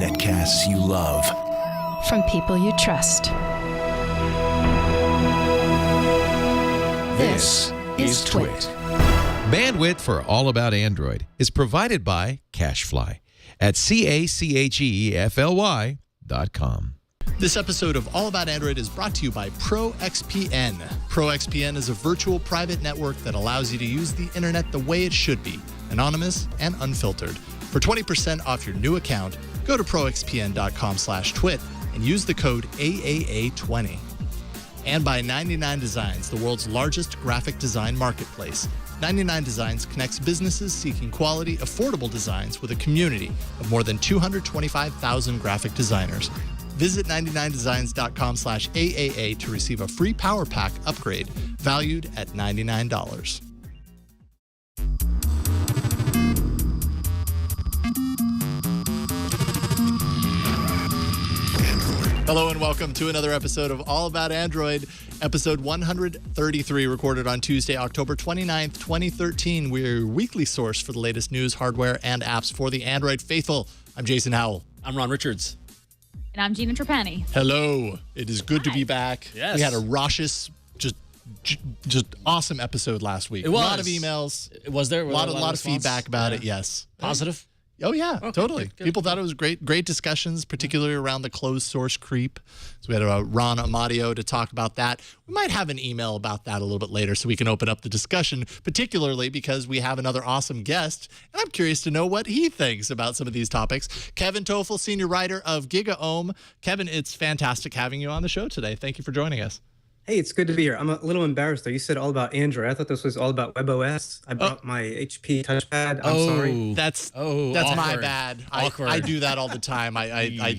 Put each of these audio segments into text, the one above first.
Netcasts you love. From people you trust. This is Twit. Bandwidth for All About Android is provided by CacheFly at CACHEFLY.com. This episode of All About Android is brought to you by ProXPN. ProXPN is a virtual private network that allows you to use the internet the way it should be, anonymous and unfiltered. For 20% off your new account, go to proxpn.com/twit and use the code AAA20. And by 99 Designs, the world's largest graphic design marketplace. 99 Designs connects businesses seeking quality, affordable designs with a community of more than 225,000 graphic designers. Visit 99designs.com/AAA to receive a free Power Pack upgrade valued at $99. Hello and welcome to another episode of All About Android, episode 133, recorded on Tuesday, October 29th, 2013. We're your weekly source for the latest news, hardware, and apps for the Android faithful. I'm Jason Howell. I'm Ron Richards. And I'm Gina Trapani. Hello. It is good to be back. Yes. We had a raucous, just awesome episode last week. It was. A lot of emails. Was there? A lot of feedback about it, yes. Positive? Oh, yeah, Okay, totally. good. People thought it was great discussions, particularly around the closed source creep. So we had Ron Amadio to talk about that. We might have an email about that a little bit later so we can open up the discussion, particularly because we have another awesome guest. And I'm curious to know what he thinks about some of these topics. Kevin Toffel, senior writer of GigaOM. Kevin, it's fantastic having you on the show today. Thank you for joining us. Hey, it's good to be here. I'm a little embarrassed, though. You said all about Android. I thought this was all about WebOS. I brought my HP touchpad. I'm sorry. That's awkward. my bad. I do that all the time. I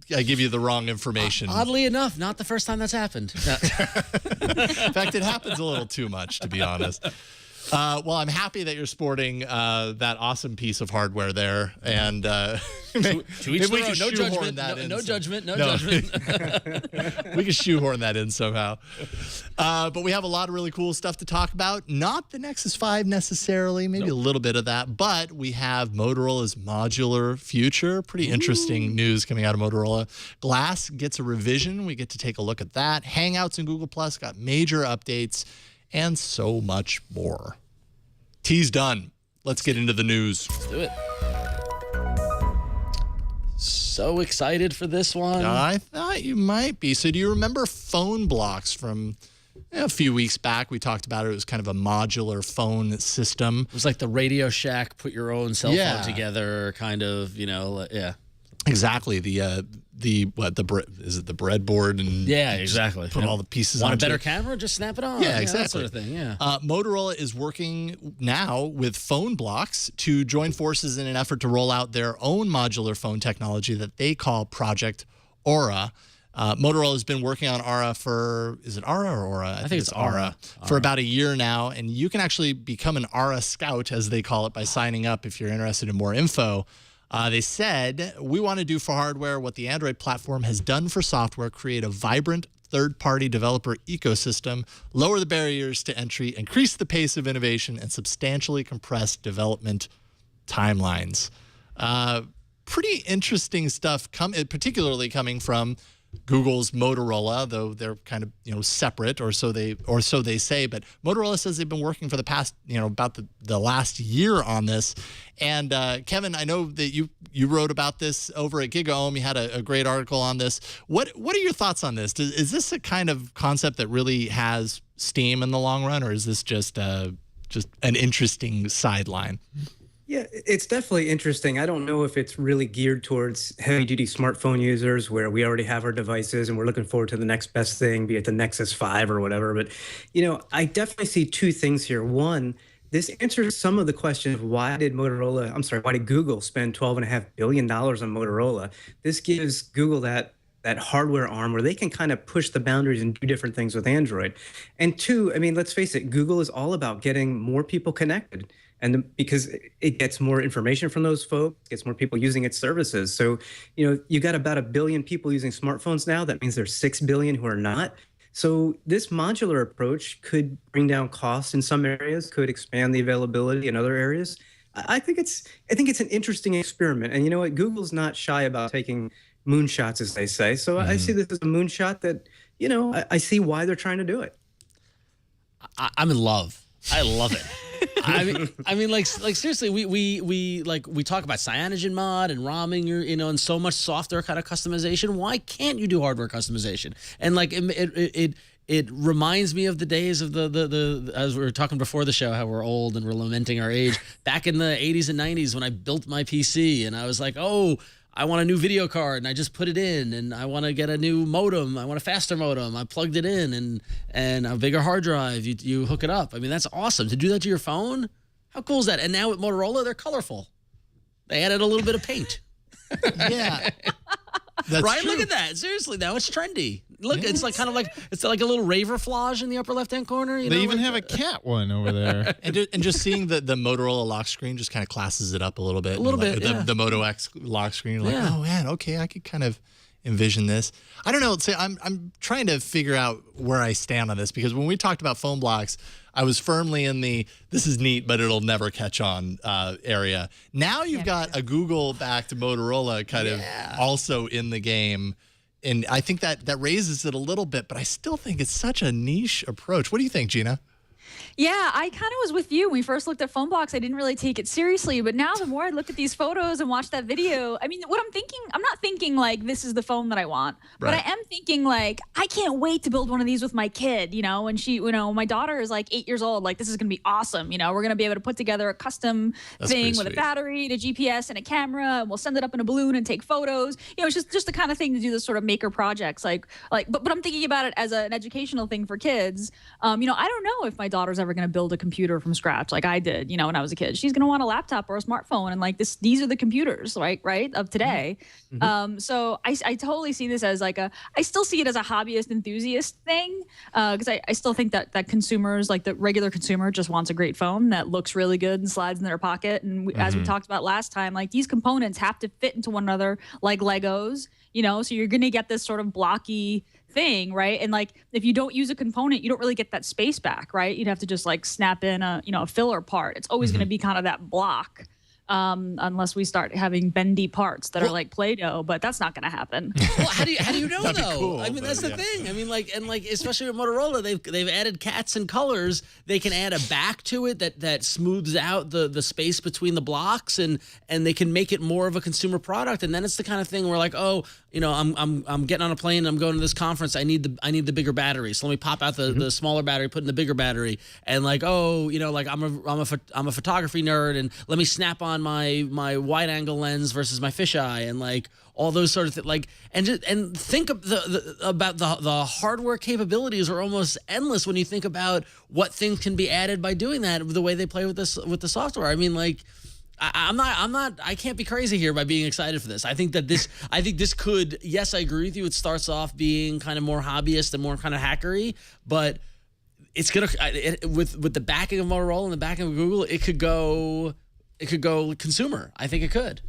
give you the wrong information. Oddly enough, not the first time that's happened. In fact, it happens a little too much, to be honest. Well, I'm happy that you're sporting that awesome piece of hardware there, and to each maybe we their can own. No shoehorn judgment. that in. No judgment. No No. judgment. We can shoehorn that in somehow. But we have a lot of really cool stuff to talk about. Not the Nexus 5 necessarily, maybe a little bit of that, but we have Motorola's modular future. Pretty interesting news coming out of Motorola. Glass gets a revision. We get to take a look at that. Hangouts and Google Plus got major updates, and so much more. Tease done. Let's get into the news. Let's do it. So excited for this one. I thought you might be. So do you remember phone blocks from a few weeks back? We talked about it. It was kind of a modular phone system. It was like the Radio Shack, put your own cell Yeah. phone together, kind of, yeah. Exactly. Is it the breadboard and Yeah, exactly. put all the pieces Want a onto better it? camera? Just snap it on. Yeah, That exactly. sort of thing, yeah. Motorola is working now with phone blocks to join forces in an effort to roll out their own modular phone technology that they call Project Aura. Motorola has been working on Aura is it Aura or Aura? I think it's Aura. For about a year now, and you can actually become an Aura Scout, as they call it, by signing up if you're interested in more info. They said, we want to do for hardware what the Android platform has done for software, create a vibrant third-party developer ecosystem, lower the barriers to entry, increase the pace of innovation, and substantially compress development timelines. Pretty interesting stuff, particularly coming from Google's Motorola, though they're kind of separate, or so they say. But Motorola says they've been working for the past about the last year on this. And Kevin, I know that you wrote about this over at GigaOM. You had a great article on this. What are your thoughts on this? Is this a kind of concept that really has steam in the long run, or is this just an interesting sideline? Yeah, it's definitely interesting. I don't know if it's really geared towards heavy-duty smartphone users where we already have our devices and we're looking forward to the next best thing, be it the Nexus 5 or whatever. But, I definitely see two things here. One, this answers some of the questions of why did Google spend $12.5 billion on Motorola? This gives Google that hardware arm where they can kind of push the boundaries and do different things with Android. And two, let's face it, Google is all about getting more people connected. And because it gets more information from those folks, gets more people using its services. So, you got about 1 billion people using smartphones now. That means there's 6 billion who are not. So this modular approach could bring down costs in some areas, could expand the availability in other areas. I think it's an interesting experiment. And you know what? Google's not shy about taking moonshots, as they say. So I see this as a moonshot that, you know, I see why they're trying to do it. I'm in love. I love it. I mean, like seriously, we talk about cyanogen mod and ROMing, you know, and so much software kind of customization. Why can't you do hardware customization? And like it reminds me of the days of the as we were talking before the show, how we're old and we're lamenting our age. Back in the 80s and 90s when I built my PC and I was like, oh, I want a new video card, and I just put it in, and I want to get a new modem. I want a faster modem. I plugged it in, and a bigger hard drive. You hook it up. I mean, that's awesome. To do that to your phone, how cool is that? And now with Motorola, they're colorful. They added a little bit of paint. Yeah. That's right? true. Look at that. Seriously, now it's trendy. Look, it's like kind of like it's like a little raver flage in the upper left-hand corner. You They know, even like, have a cat one over there. And just seeing the Motorola lock screen just kind of classes it up a little bit. A little bit, yeah. The Moto X lock screen, you're like, Yeah. oh man, okay, I could kind of envision this. I don't know. Say I'm trying to figure out where I stand on this, because when we talked about phone blocks, I was firmly in the this is neat, but it'll never catch on area. Now you've got a Google-backed Motorola kind of also in the game. And I think that raises it a little bit, but I still think it's such a niche approach. What do you think, Gina? Yeah, I kind of was with you. When we first looked at phone blocks, I didn't really take it seriously. But now the more I look at these photos and watch that video, I mean, what I'm thinking, I'm not thinking like this is the phone that I want, but I am thinking like, I can't wait to build one of these with my kid, you know, and she, you know, my daughter is like 8 years old. Like, this is going to be awesome. You know, we're going to be able to put together a custom thing with a battery and a GPS and a camera, and we'll send it up in a balloon and take photos. You know, it's just the kind of thing to do this sort of maker projects. But I'm thinking about it as an educational thing for kids. You know, I don't know if my daughter's ever going to build a computer from scratch like I did, you know, when I was a kid. She's going to want a laptop or a smartphone, and like these are the computers, right of today. So I totally see this as like I still see it as a hobbyist enthusiast thing, because I still think that consumers, like the regular consumer, just wants a great phone that looks really good and slides in their pocket. And as we talked about last time, like these components have to fit into one another like Legos, you know, so you're going to get this sort of blocky thing, right? And like if you don't use a component, you don't really get that space back, right? You'd have to just like snap in a filler part. It's always going to be kind of that block, unless we start having bendy parts that are like Play-Doh, but that's not going to happen. Well, how do you know That'd be though? cool, I mean, but that's the thing. I mean, like especially with Motorola, they've added cats and colors. They can add a back to it that smooths out the space between the blocks, and they can make it more of a consumer product. And then it's the kind of thing where like, oh, you know, I'm getting on a plane, I'm going to this conference, I need the bigger battery, so let me pop out the smaller battery, put in the bigger battery, and like, oh, you know, like I'm a photography nerd, and let me snap on my wide angle lens versus my fisheye, and like all those sort of things, like, and think of about the hardware capabilities are almost endless when you think about what things can be added by doing that, the way they play with the software. I mean, like, I can't be crazy here by being excited for this. I think this could, yes, I agree with you. It starts off being kind of more hobbyist and more kind of hackery, but it's gonna with the backing of Motorola and the backing of Google, it could go consumer. I think it could.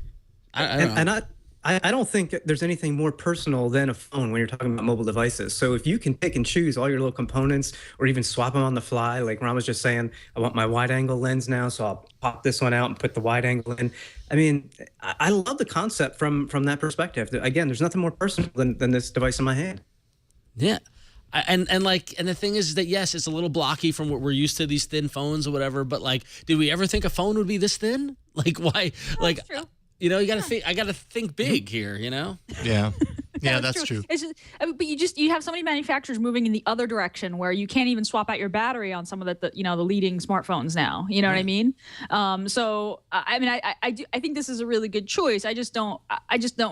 I don't know. I don't think there's anything more personal than a phone when you're talking about mobile devices. So if you can pick and choose all your little components, or even swap them on the fly, like Ron was just saying, I want my wide angle lens now, so I'll pop this one out and put the wide angle in. I mean, I love the concept from that perspective. Again, there's nothing more personal than this device in my hand. Yeah. And the thing is that, yes, it's a little blocky from what we're used to, these thin phones or whatever, but like, did we ever think a phone would be this thin? Like, why? Like, true. You know, you got to think. I got to think big here. You know. Yeah. Yeah, that's true. It's just, but you have so many manufacturers moving in the other direction where you can't even swap out your battery on some of the leading smartphones now. You know what I mean? So I mean, I think this is a really good choice. I just don't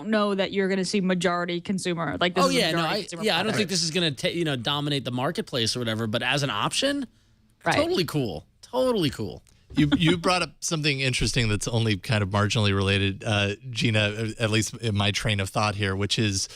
know that you're going to see majority consumer like this. I don't think this is going to dominate the marketplace or whatever. But as an option, totally cool. Totally cool. You brought up something interesting that's only kind of marginally related, Gina, at least in my train of thought here, which is,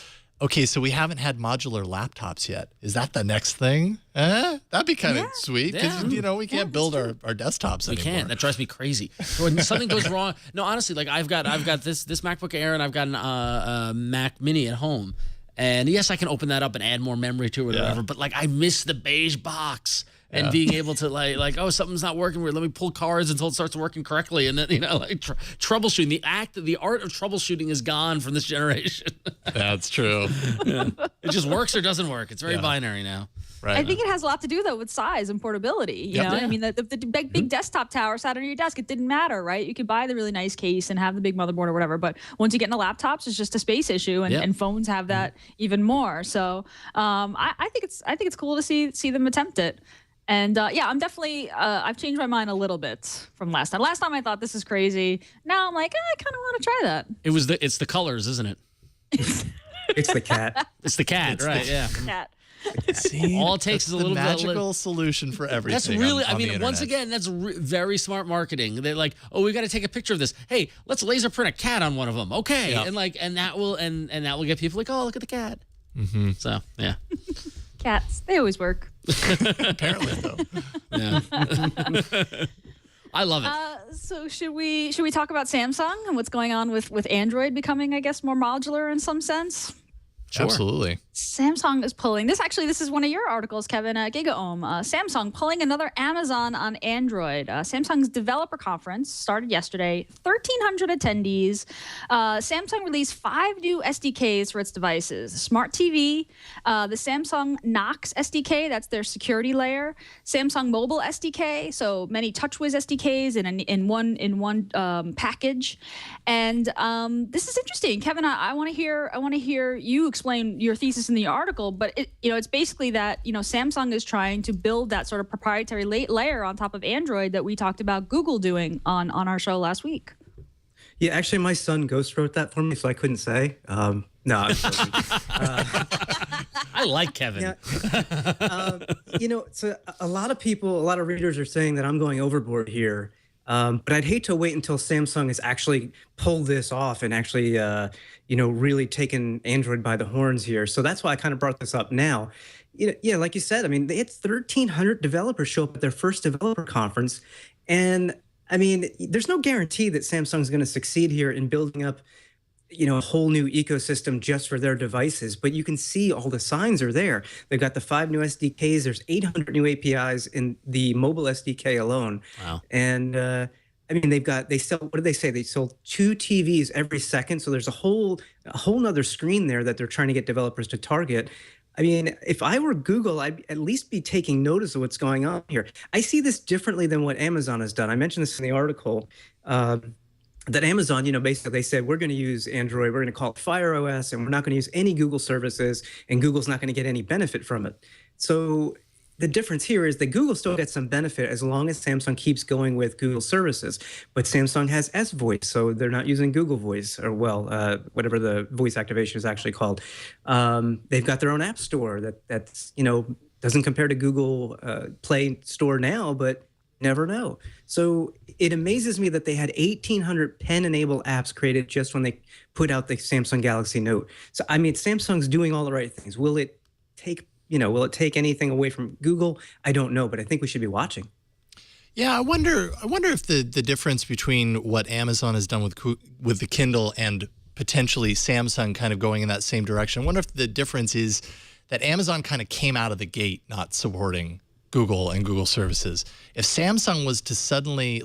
okay, so we haven't had modular laptops yet. Is that the next thing? That'd be kind of sweet, because we can't build our desktops anymore. We can't. That drives me crazy. When something goes wrong, no, honestly, like I've got this MacBook Air, and I've got a Mac Mini at home. And yes, I can open that up and add more memory to it or whatever, but like I miss the beige box. and being able to like, oh, something's not working weird. Let me pull cards until it starts working correctly, and then troubleshooting. The art of troubleshooting is gone from this generation. That's true. It just works or doesn't work. It's very binary now. Right. I think it has a lot to do though with size and portability. You know, I mean, the big desktop tower sat on your desk. It didn't matter, right? You could buy the really nice case and have the big motherboard or whatever. But once you get into laptops, it's just a space issue, and phones have that even more. So I think it's cool to see them attempt it. And I'm definitely I've changed my mind a little bit from last time. Last time I thought this is crazy. Now I'm like, I kind of want to try that. It's the colors, isn't it? It's the cat. It's the cat, right? Yeah. Cat. See, all it takes is a little magical solution for everything. That's really, on the once internet. again, that's very smart marketing. They're like, oh, we got to take a picture of this. Hey, let's laser print a cat on one of them. Okay, and that will get people like, oh, look at the cat. Mm-hmm. So yeah, Cats, they always work. Apparently, though. Yeah. I love it. So should we talk about Samsung and what's going on with Android becoming, I guess, more modular in some sense? Sure. Absolutely. Samsung is pulling this. Actually, this is one of your articles, Kevin, at GigaOM. Samsung pulling another Amazon on Android. Samsung's developer conference started yesterday. 1,300 attendees. Samsung released 5 new SDKs for its devices: Smart TV, the Samsung Knox SDK, that's their security layer, Samsung Mobile SDK, so many TouchWiz SDKs in one package. And this is interesting, Kevin. I want to hear you explain your thesis in the article, but it's basically that Samsung is trying to build that sort of proprietary layer on top of Android that we talked about Google doing on our show last week. Yeah, actually, my son ghost wrote that for me, so I couldn't say. No, I'm joking. I like Kevin. Yeah. So a lot of people, a lot of readers are saying that I'm going overboard here. But I'd hate to wait until Samsung has actually pulled this off and actually, really taken Android by the horns here. So that's why I kind of brought this up now. Yeah, like you said, I mean, they had 1,300 developers show up at their first developer conference. And I mean, there's no guarantee that Samsung's going to succeed here in building up, a whole new ecosystem just for their devices. But you can see all the signs are there. They've got the 5 new SDKs. There's 800 new APIs in the mobile SDK alone. Wow. And I mean, they sell, what did they say? They sold 2 TVs every second. So there's a whole nother screen there that they're trying to get developers to target. I mean, if I were Google, I'd at least be taking notice of what's going on here. I see this differently than what Amazon has done. I mentioned this in the article. That Amazon, basically they said, we're going to use Android, we're going to call it Fire OS, and we're not going to use any Google services, and Google's not going to get any benefit from it. So the difference here is that Google still gets some benefit as long as Samsung keeps going with Google services. But Samsung has S Voice, so they're not using Google Voice, or whatever the voice activation is actually called. They've got their own app store that's doesn't compare to Google Play Store now, but never know. So it amazes me that they had 1,800 pen-enabled apps created just when they put out the Samsung Galaxy Note. So I mean, Samsung's doing all the right things. Will it take anything away from Google? I don't know, but I think we should be watching. Yeah, I wonder if the difference between what Amazon has done with the Kindle and potentially Samsung kind of going in that same direction. I wonder if the difference is that Amazon kind of came out of the gate not supporting Google and Google services. If Samsung was to suddenly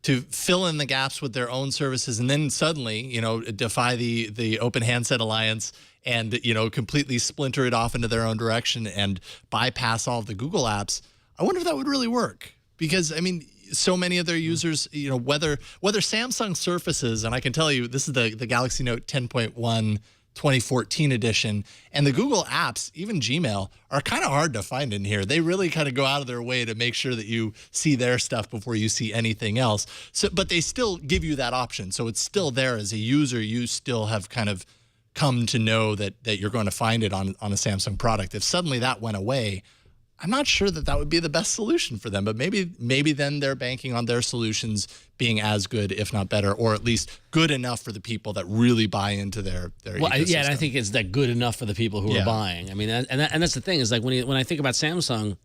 to fill in the gaps with their own services and then suddenly, defy the Open Handset Alliance and, completely splinter it off into their own direction and bypass all of the Google apps, I wonder if that would really work. Because, I mean, so many of their users, whether Samsung Surfaces, and I can tell you this is the Galaxy Note 10.1 2014 edition, and the Google apps, even Gmail, are kind of hard to find in here. They really kind of go out of their way to make sure that you see their stuff before you see anything else. So, but they still give you that option. So it's still there as a user. You still have kind of come to know that you're going to find it on a Samsung product. If suddenly that went away, I'm not sure that would be the best solution for them, but maybe then they're banking on their solutions being as good, if not better, or at least good enough for the people that really buy into their ecosystem. Yeah, and I think it's that good enough for the people who are buying. I mean, and that's the thing is when I think about Samsung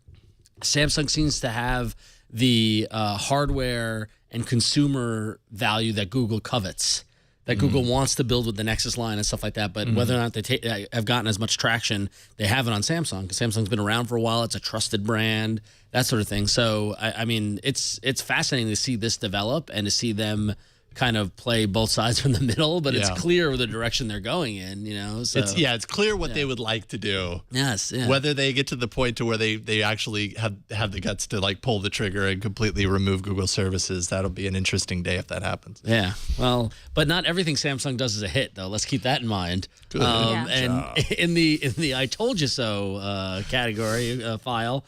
seems to have the hardware and consumer value that Google covets. that Google wants to build with the Nexus line and stuff like that. But whether or not they have gotten as much traction, they haven't on Samsung, because Samsung's been around for a while. It's a trusted brand, that sort of thing. So, I mean, it's fascinating to see this develop and to see them kind of play both sides from the middle, but it's clear the direction they're going in, you know. So it's clear what they would like to do. Yes, yeah. Whether they get to the point to where they actually have the guts to like pull the trigger and completely remove Google services, that'll be an interesting day if that happens. Yeah, well, but not everything Samsung does is a hit, though. Let's keep that in mind. Good and in the "I told you so" category file.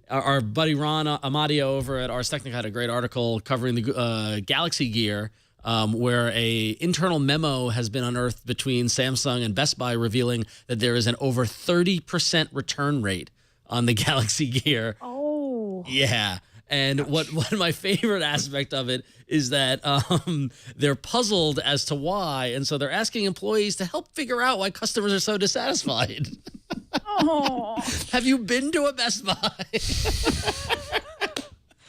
Our buddy Ron Amadio over at Ars Technica had a great article covering the Galaxy Gear, where a internal memo has been unearthed between Samsung and Best Buy, revealing that there is an over 30% return rate on the Galaxy Gear. Oh. Yeah. And what my favorite aspect of it is that they're puzzled as to why, and so they're asking employees to help figure out why customers are so dissatisfied. Oh. Have you been to a Best Buy?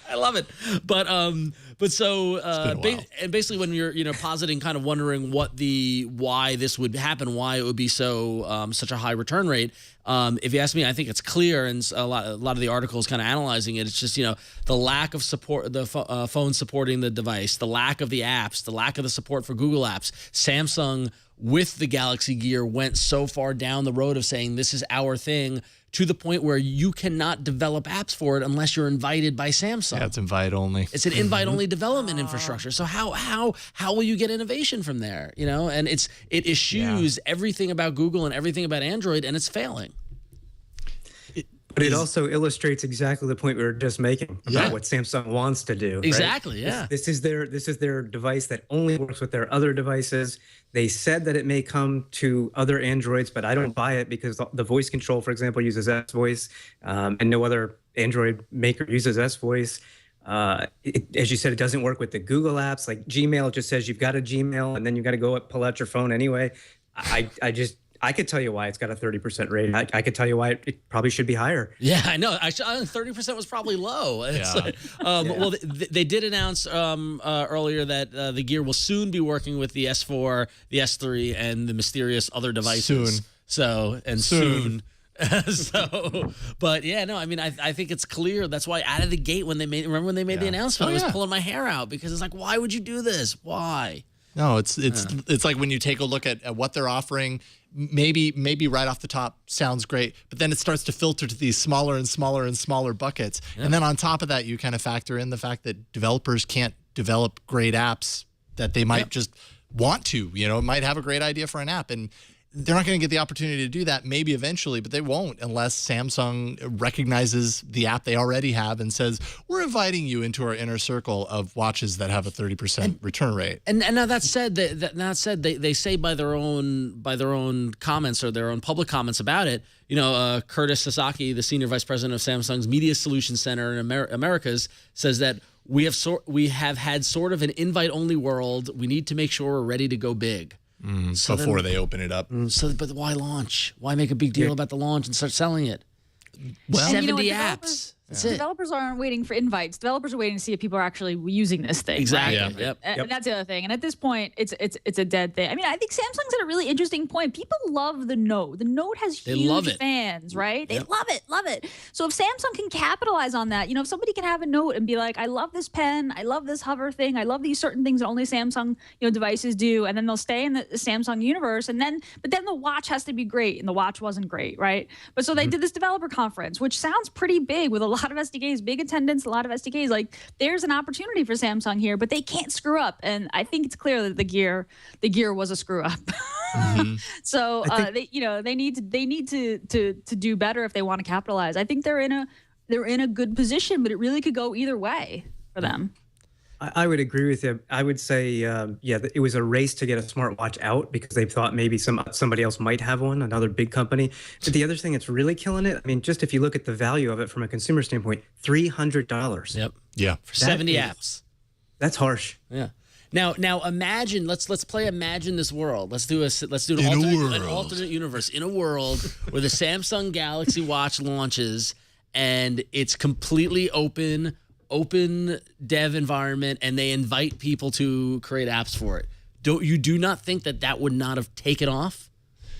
I love it. But so and basically when you're positing, kind of wondering why this would happen, why it would be so such a high return rate. If you ask me, I think it's clear, and a lot of the articles kind of analyzing it. It's just the lack of support, the phone supporting the device, the lack of the apps, the lack of the support for Google apps. Samsung with the Galaxy Gear went so far down the road of saying this is our thing, to the point where you cannot develop apps for it unless you're invited by Samsung. Yeah, it's invite only. It's an invite-only development infrastructure. So how will you get innovation from there? And it eschews everything about Google and everything about Android, and it's failing. But it also illustrates exactly the point we were just making about what Samsung wants to do. Exactly, right? yeah. This is their device that only works with their other devices. They said that it may come to other Androids, but I don't buy it, because the voice control, for example, uses S voice, and no other Android maker uses S voice. As you said, it doesn't work with the Google apps. Like Gmail just says you've got a Gmail, and then you got to go pull out your phone anyway. I could tell you why it's got a 30% rating. I could tell you why it probably should be higher. Yeah, I know. 30% was probably low. Well, they did announce earlier that the Gear will soon be working with the S4, the S3, and the mysterious other devices. Soon. But yeah, no, I mean, I think it's clear. That's why out of the gate when they made the announcement, I was pulling my hair out, because it's like, why would you do this? Why? No, it's like when you take a look at what they're offering, maybe right off the top sounds great, but then it starts to filter to these smaller and smaller and smaller buckets. Yeah. And then on top of that, you kind of factor in the fact that developers can't develop great apps that they might just want to, might have a great idea for an app, and they're not going to get the opportunity to do that, maybe eventually, but they won't unless Samsung recognizes the app they already have and says, we're inviting you into our inner circle of watches that have a 30% return rate. And now that said, they say by their own comments, or their own public comments about it, Curtis Sasaki, the senior vice president of Samsung's Media Solutions Center in Americas, says that we have had sort of an invite-only world. We need to make sure we're ready to go big. Before they open it up. But why launch? Why make a big deal about the launch and start selling it? Well, 70 apps. That's it. Developers aren't waiting for invites. Developers are waiting to see if people are actually using this thing. Exactly. Right? Yep. And that's the other thing. And at this point, it's a dead thing. I mean, I think Samsung's at a really interesting point. People love the Note. The Note has huge fans, right? They love it. So if Samsung can capitalize on that, if somebody can have a Note and be like, I love this pen, I love this hover thing, I love these certain things that only Samsung, devices do, and then they'll stay in the Samsung universe, but then the watch has to be great, and the watch wasn't great, right? But so they did this developer conference, which sounds pretty big with a lot of SDKs, big attendance, a lot of SDKs. Like, there's an opportunity for Samsung here, but they can't screw up. And I think it's clear that the Gear was a screw up. So they need to do better if they want to capitalize. I think they're in a good position, but it really could go either way for them. I would agree with you. I would say, it was a race to get a smartwatch out because they thought maybe somebody else might have one, another big company. But the other thing that's really killing it, I mean, just if you look at the value of it from a consumer standpoint, $300. Yep. Yeah. For 70 apps. That's harsh. Yeah. Now imagine, let's play imagine this world. Let's do an alternate universe in a world where the Samsung Galaxy Watch launches and it's completely open dev environment, and they invite people to create apps for it. you do not think that would not have taken off?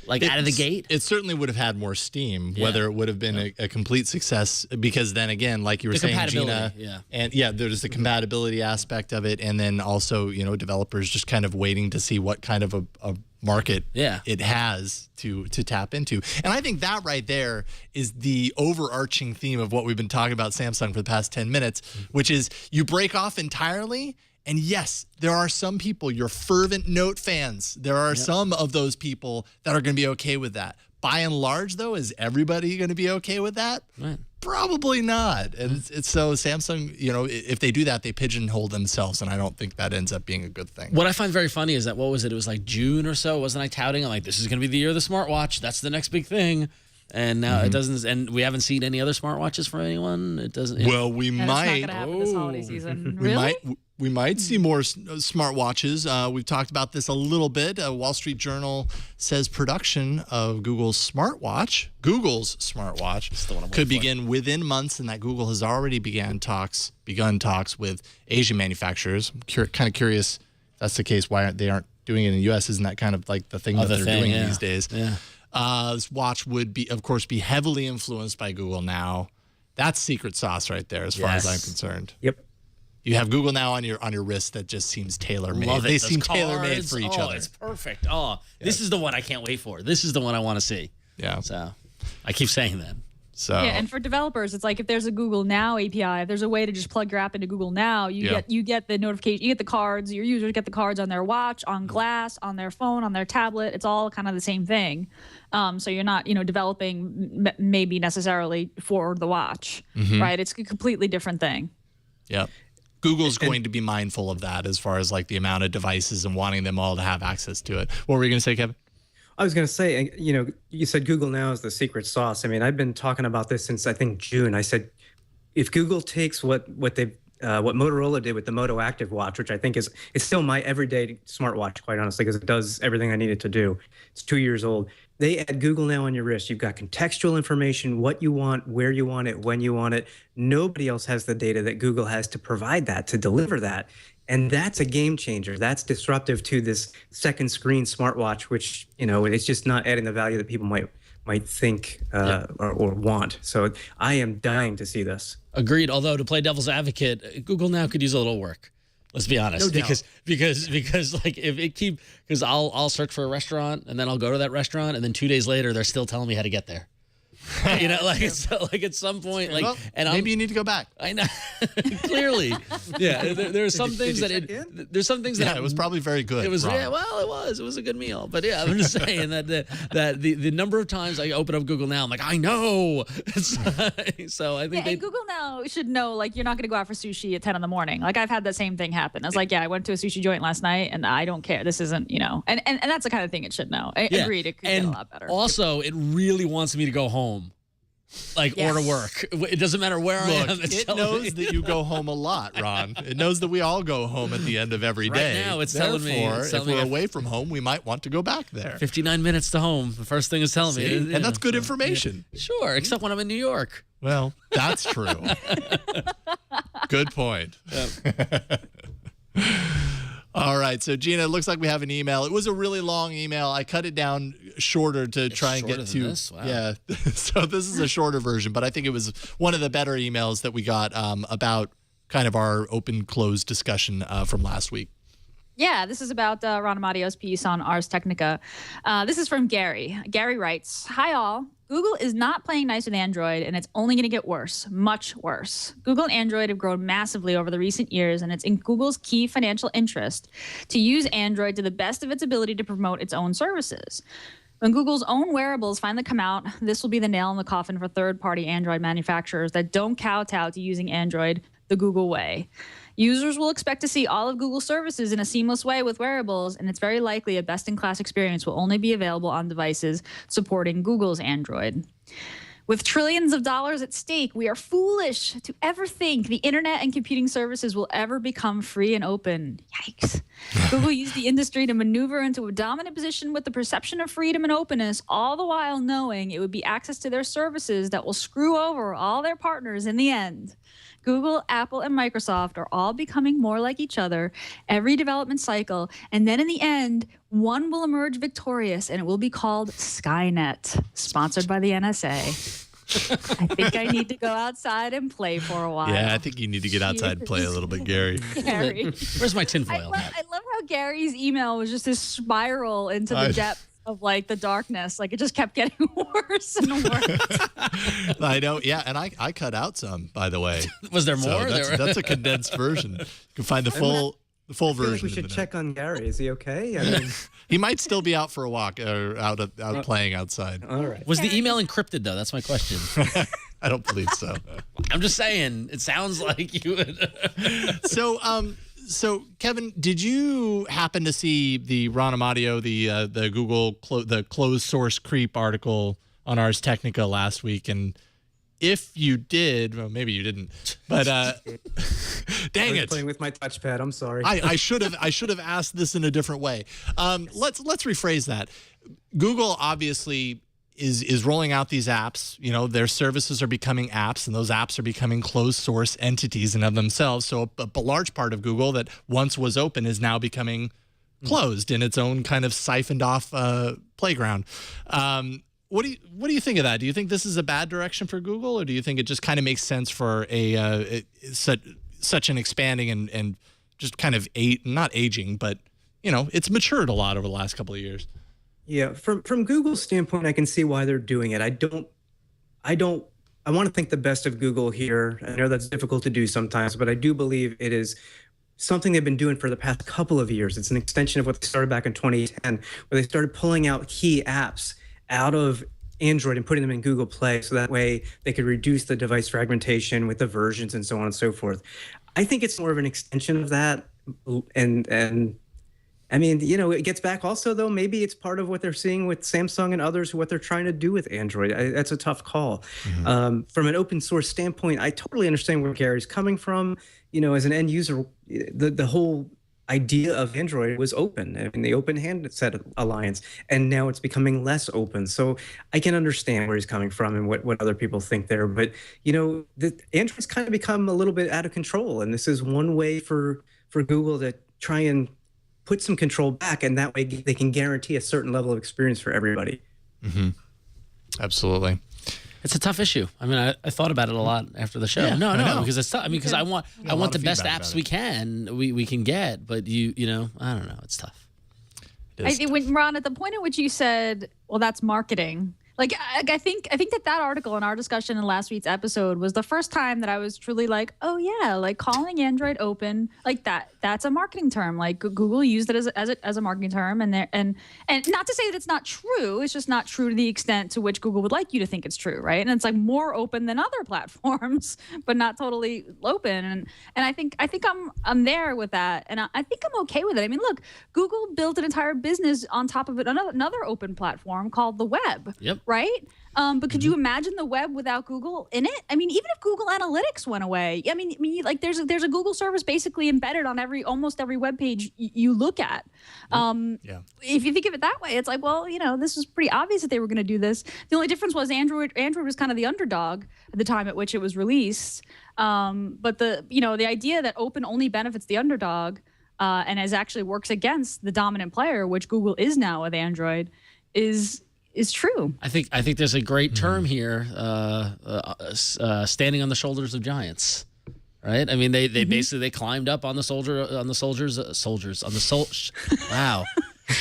Like out of the gate? It certainly would have had more steam, whether it would have been a complete success, because then again, like you were saying, Gina, and there's the compatibility aspect of it, and then also, developers just kind of waiting to see what kind of a market it has to tap into. And I think that right there is the overarching theme of what we've been talking about Samsung for the past 10 minutes, which is you break off entirely. And yes, there are some people, your fervent Note fans, there are some of those people that are going to be okay with that. By and large, though, is everybody going to be okay with that? Right. Probably not. And it's so Samsung, if they do that, they pigeonhole themselves, and I don't think that ends up being a good thing. What I find very funny is that, what was it? It was like June or so. Wasn't I touting? I'm like, this is going to be the year of the smartwatch. That's the next big thing. And now it doesn't, and we haven't seen any other smartwatches from anyone. It doesn't. Well, we might. It's not going to happen this holiday season. Really? We might see more smartwatches. We've talked about this a little bit. Wall Street Journal says production of Google's smartwatch could begin within months, and that Google has already begun talks with Asian manufacturers. I'm kind of curious if that's the case, why they aren't doing it in the U.S. Isn't that kind of like the thing that they're doing these days? Yeah. This watch would of course, be heavily influenced by Google Now. That's secret sauce right there, as far as I'm concerned. Yep. You have Google Now on your wrist that just seems tailor-made. Love it. They Those seem cards, tailor-made for each other. It's perfect. This is the one I can't wait for. This is the one I want to see. Yeah. So I keep saying that. So and for developers, it's like if there's a Google Now API, if there's a way to just plug your app into Google Now, you get the notification, you get the cards, your users get the cards on their watch, on glass, on their phone, on their tablet. It's all kind of the same thing. So you're not, developing maybe necessarily for the watch, right? It's a completely different thing. Yeah. Google's going to be mindful of that as far as like the amount of devices and wanting them all to have access to it. What were you going to say, Kevin? I was going to say, you said Google Now is the secret sauce. I mean, I've been talking about this since I think June. I said, if Google takes what Motorola did with the Moto Active Watch, which I think is still my everyday smartwatch, quite honestly, because it does everything I need it to do. It's 2 years old. They add Google Now on your wrist. You've got contextual information, what you want, where you want it, when you want it. Nobody else has the data that Google has to provide that, to deliver that. And that's a game changer. That's disruptive to this second screen smartwatch, which, it's just not adding the value that people might think or want. So I am dying to see this. Agreed. Although, to play devil's advocate, Google Now could use a little work. Let's be honest, No doubt. because like because I'll search for a restaurant and then I'll go to that restaurant and then 2 days later they're still telling me how to get there. Like at some point, like, well, and maybe you need to go back. I know, clearly, there are some things that it was probably very good. It was Ron. it was a good meal, but I'm just saying that the number of times I open up Google Now, I'm like, I know. So I think and Google Now should know, like, you're not going to go out for sushi at 10 in the morning. Like, I've had the same thing happen. I was like, I went to a sushi joint last night and I don't care. This isn't, and that's the kind of thing it should know. Agreed. It could get a lot better. Also, it really wants me to go home. Or to work. It doesn't matter where I am. It knows that you go home a lot, Ron. It knows that we all go home at the end of every day. Right now, it's telling me. If we're away from home, we might want to go back there. 59 minutes to home. The first thing it's telling me. And that's good information. Yeah. Sure, except when I'm in New York. Well, that's true. Good point. Yep. All right. So, Gina, it looks like we have an email. It was a really long email. I cut it down shorter to try and get to. This? Wow. Yeah. So this is a shorter version, but I think it was one of the better emails that we got about kind of our open-close discussion from last week. Yeah, this is about Ron Amadio's piece on Ars Technica. This is from Gary. Gary writes, "Hi all. Google is not playing nice with Android, and it's only going to get worse, much worse. Google and Android have grown massively over the recent years, and it's in Google's key financial interest to use Android to the best of its ability to promote its own services. When Google's own wearables finally come out, this will be the nail in the coffin for third-party Android manufacturers that don't kowtow to using Android the Google way. Users will expect to see all of Google's services in a seamless way with wearables, and it's very likely a best-in-class experience will only be available on devices supporting Google's Android. With trillions of dollars at stake, we are foolish to ever think the internet and computing services will ever become free and open. Yikes. Google used the industry to maneuver into a dominant position with the perception of freedom and openness, all the while knowing it would be access to their services that will screw over all their partners in the end. Google, Apple, and Microsoft are all becoming more like each other every development cycle. And then in the end, one will emerge victorious, and it will be called Skynet, sponsored by the NSA. I think I need to go outside and play for a while. Yeah, I think you need to get outside and play a little bit, Gary. Gary. Where's my tinfoil hat? I love how Gary's email was just this spiral into the depths of like the darkness. Like it just kept getting worse and worse. I know. Yeah, and I cut out some, by the way. Was there So more? that's a condensed version. You can find the full I feel version. like we should check on Gary. Is he okay? I mean, He might still be out for a walk or out playing outside. all right. Was the email encrypted though? That's my question. I don't believe so. I'm just saying. It sounds like you would. So Kevin, did you happen to see the Ron Amadio, the Google the closed source creep article on Ars Technica last week? And if you did, well, maybe you didn't, but dang it! Playing with my touchpad. I'm sorry. I should have asked this in a different way. Let's rephrase that. Google obviously is rolling out these apps. You know, their services are becoming apps, and those apps are becoming closed source entities in of themselves. So a large part of Google that once was open is now becoming closed in its own kind of siphoned off playground. What do you think of that? Do you think this is a bad direction for Google, or do you think it just kind of makes sense for such an expanding and just kind of not aging, but you know, it's matured a lot over the last couple of years? Yeah, from Google's standpoint, I can see why they're doing it. I want to think the best of Google here. I know that's difficult to do sometimes, but I do believe it is something they've been doing for the past couple of years. It's an extension of what they started back in 2010, where they started pulling out key apps out of Android and putting them in Google Play, so that way they could reduce the device fragmentation with the versions and so on and so forth. I think it's more of an extension of that, and I mean, you know, it gets back also, though, maybe it's part of what they're seeing with Samsung and others, what they're trying to do with Android. That's a tough call. From an open source standpoint, I totally understand where Gary's coming from. You know, as an end user, the whole idea of Android was open. I mean, the Open Handset Alliance, and now it's becoming less open. So I can understand where he's coming from and what other people think there. But, you know, Android's kind of become a little bit out of control. And this is one way for Google to try and put some control back, and that way they can guarantee a certain level of experience for everybody. Absolutely. It's a tough issue. I mean, I thought about it a lot after the show. Yeah, no, I know. because it's tough. I mean, because I want the best feedback apps about we can get, but you know, I don't know. It's tough. When Ron, at the point at which you said, "Well, that's marketing," like I think that article in our discussion in last week's episode was the first time that I was truly like, "Oh yeah," like calling Android open, like that's a marketing term. Like Google used it as a marketing term, and not to say that it's not true. It's just not true to the extent to which Google would like you to think it's true, right? And it's like more open than other platforms, but not totally open. And I think I'm there with that, and I think I'm okay with it. I mean, look, Google built an entire business on top of it, another open platform called the web. Yep. Right? But could you imagine the web without Google in it? I mean, even if Google Analytics went away, I mean, like there's a Google service basically embedded on almost every web page you look at. Yeah. If you think of it that way, it's like, well, you know, this was pretty obvious that they were going to do this. The only difference was Android was kind of the underdog at the time at which it was released. But the idea that open only benefits the underdog and actually works against the dominant player, which Google is now with Android, is true. I think there's a great term here, standing on the shoulders of giants. Right? I mean, they basically they climbed up on the soldiers. Wow.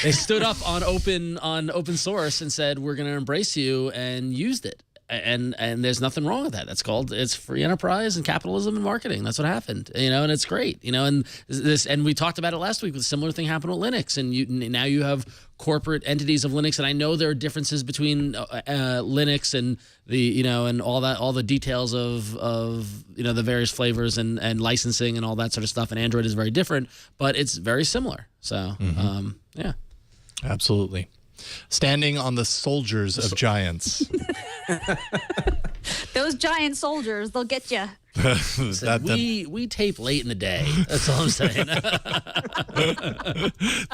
They stood up on open source and said, we're going to embrace you, and used it. And there's nothing wrong with that. It's free enterprise and capitalism and marketing. That's what happened, you know, and it's great, you know. And we talked about it last week. With a similar thing happened with Linux, and now you have corporate entities of Linux. And I know there are differences between Linux and and all the details of the various flavors and licensing and all that sort of stuff. And Android is very different, but it's very similar. So yeah, absolutely. Standing on the soldiers of giants. Those giant soldiers, they'll get you. We tape late in the day. That's all I'm saying.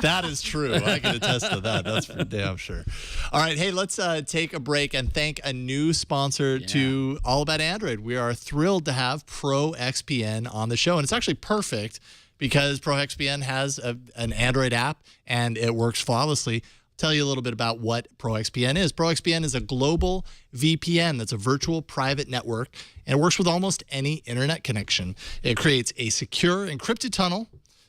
That is true. I can attest to that. That's for damn sure. All right. Hey, let's take a break and thank a new sponsor to All About Android. We are thrilled to have ProXPN on the show. And it's actually perfect because ProXPN has an Android app and it works flawlessly. Tell you a little bit about what ProXPN is. ProXPN is a global VPN that's a virtual private network, and it works with almost any internet connection. It creates a secure encrypted tunnel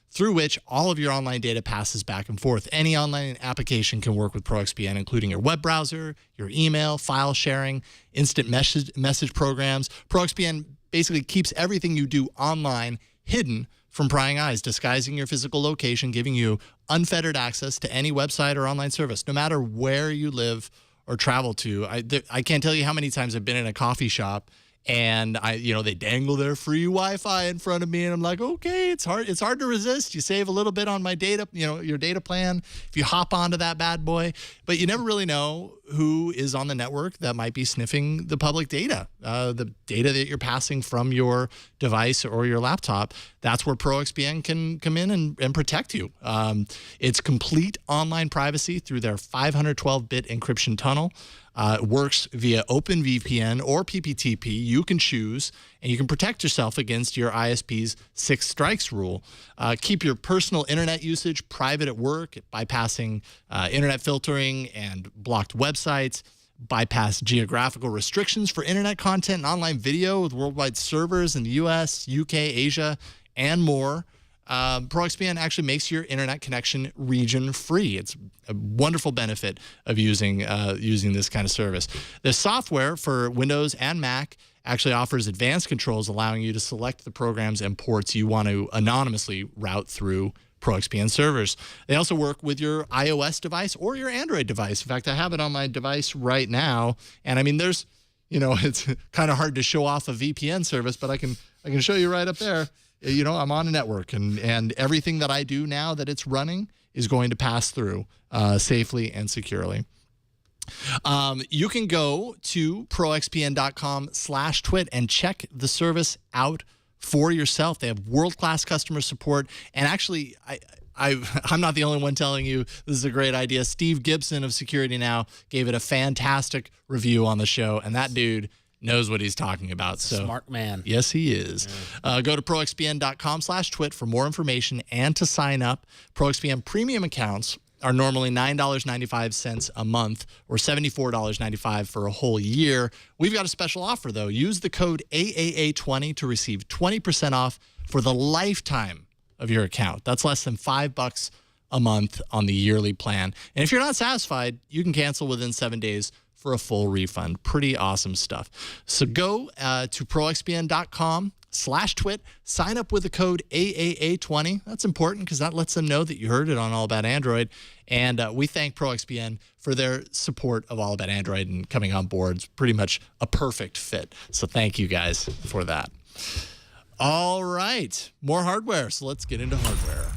through which all of your online data passes back and forth. Any online application can work with ProXPN, including your web browser, your email, file sharing, instant message programs. ProXPN basically keeps everything you do online hidden from prying eyes, disguising your physical location, giving you unfettered access to any website or online service, no matter where you live or travel to. I can't tell you how many times I've been in a coffee shop and they dangle their free Wi-Fi in front of me, and I'm like, okay, it's hard to resist. You save a little bit on my data, your data plan if you hop onto that bad boy, but you never really know who is on the network that might be sniffing the public data, the data that you're passing from your device or your laptop. That's where ProXPN can come in and protect you. It's complete online privacy through their 512-bit encryption tunnel. It works via OpenVPN or PPTP. You can choose, and you can protect yourself against your ISP's 6 strikes rule. Keep your personal internet usage private at work, bypassing internet filtering and blocked websites, bypass geographical restrictions for internet content and online video with worldwide servers in the US, UK, Asia, and more. ProXPN actually makes your internet connection region free. It's a wonderful benefit of using this kind of service. The software for Windows and Mac actually offers advanced controls, allowing you to select the programs and ports you want to anonymously route through ProXPN servers. They also work with your iOS device or your Android device. In fact, I have it on my device right now, and I mean, there's, it's kind of hard to show off a VPN service, but I can show you right up there. I'm on a network, and everything that I do now that it's running is going to pass through safely and securely. You can go to proxpn.com/twit and check the service out for yourself. They have world-class customer support, and actually, I'm not the only one telling you this is a great idea. Steve Gibson of Security Now gave it a fantastic review on the show, and that dude knows what he's talking about. So smart man. Yes, he is. Go to proxpn.com/twit for more information and to sign up. ProXPN premium accounts are normally $9.95 a month or $74.95 for a whole year. We've got a special offer, though. Use the code AAA20 to receive 20% off for the lifetime of your account. That's less than $5 a month on the yearly plan. And if you're not satisfied, you can cancel within 7 days for a full refund. Pretty awesome stuff. So go to proxpn.com/twit, sign up with the code AAA20. That's important because that lets them know that you heard it on All About Android. And we thank ProXPN for their support of All About Android and coming on board. It's pretty much a perfect fit. So thank you guys for that. All right, more hardware. So let's get into hardware.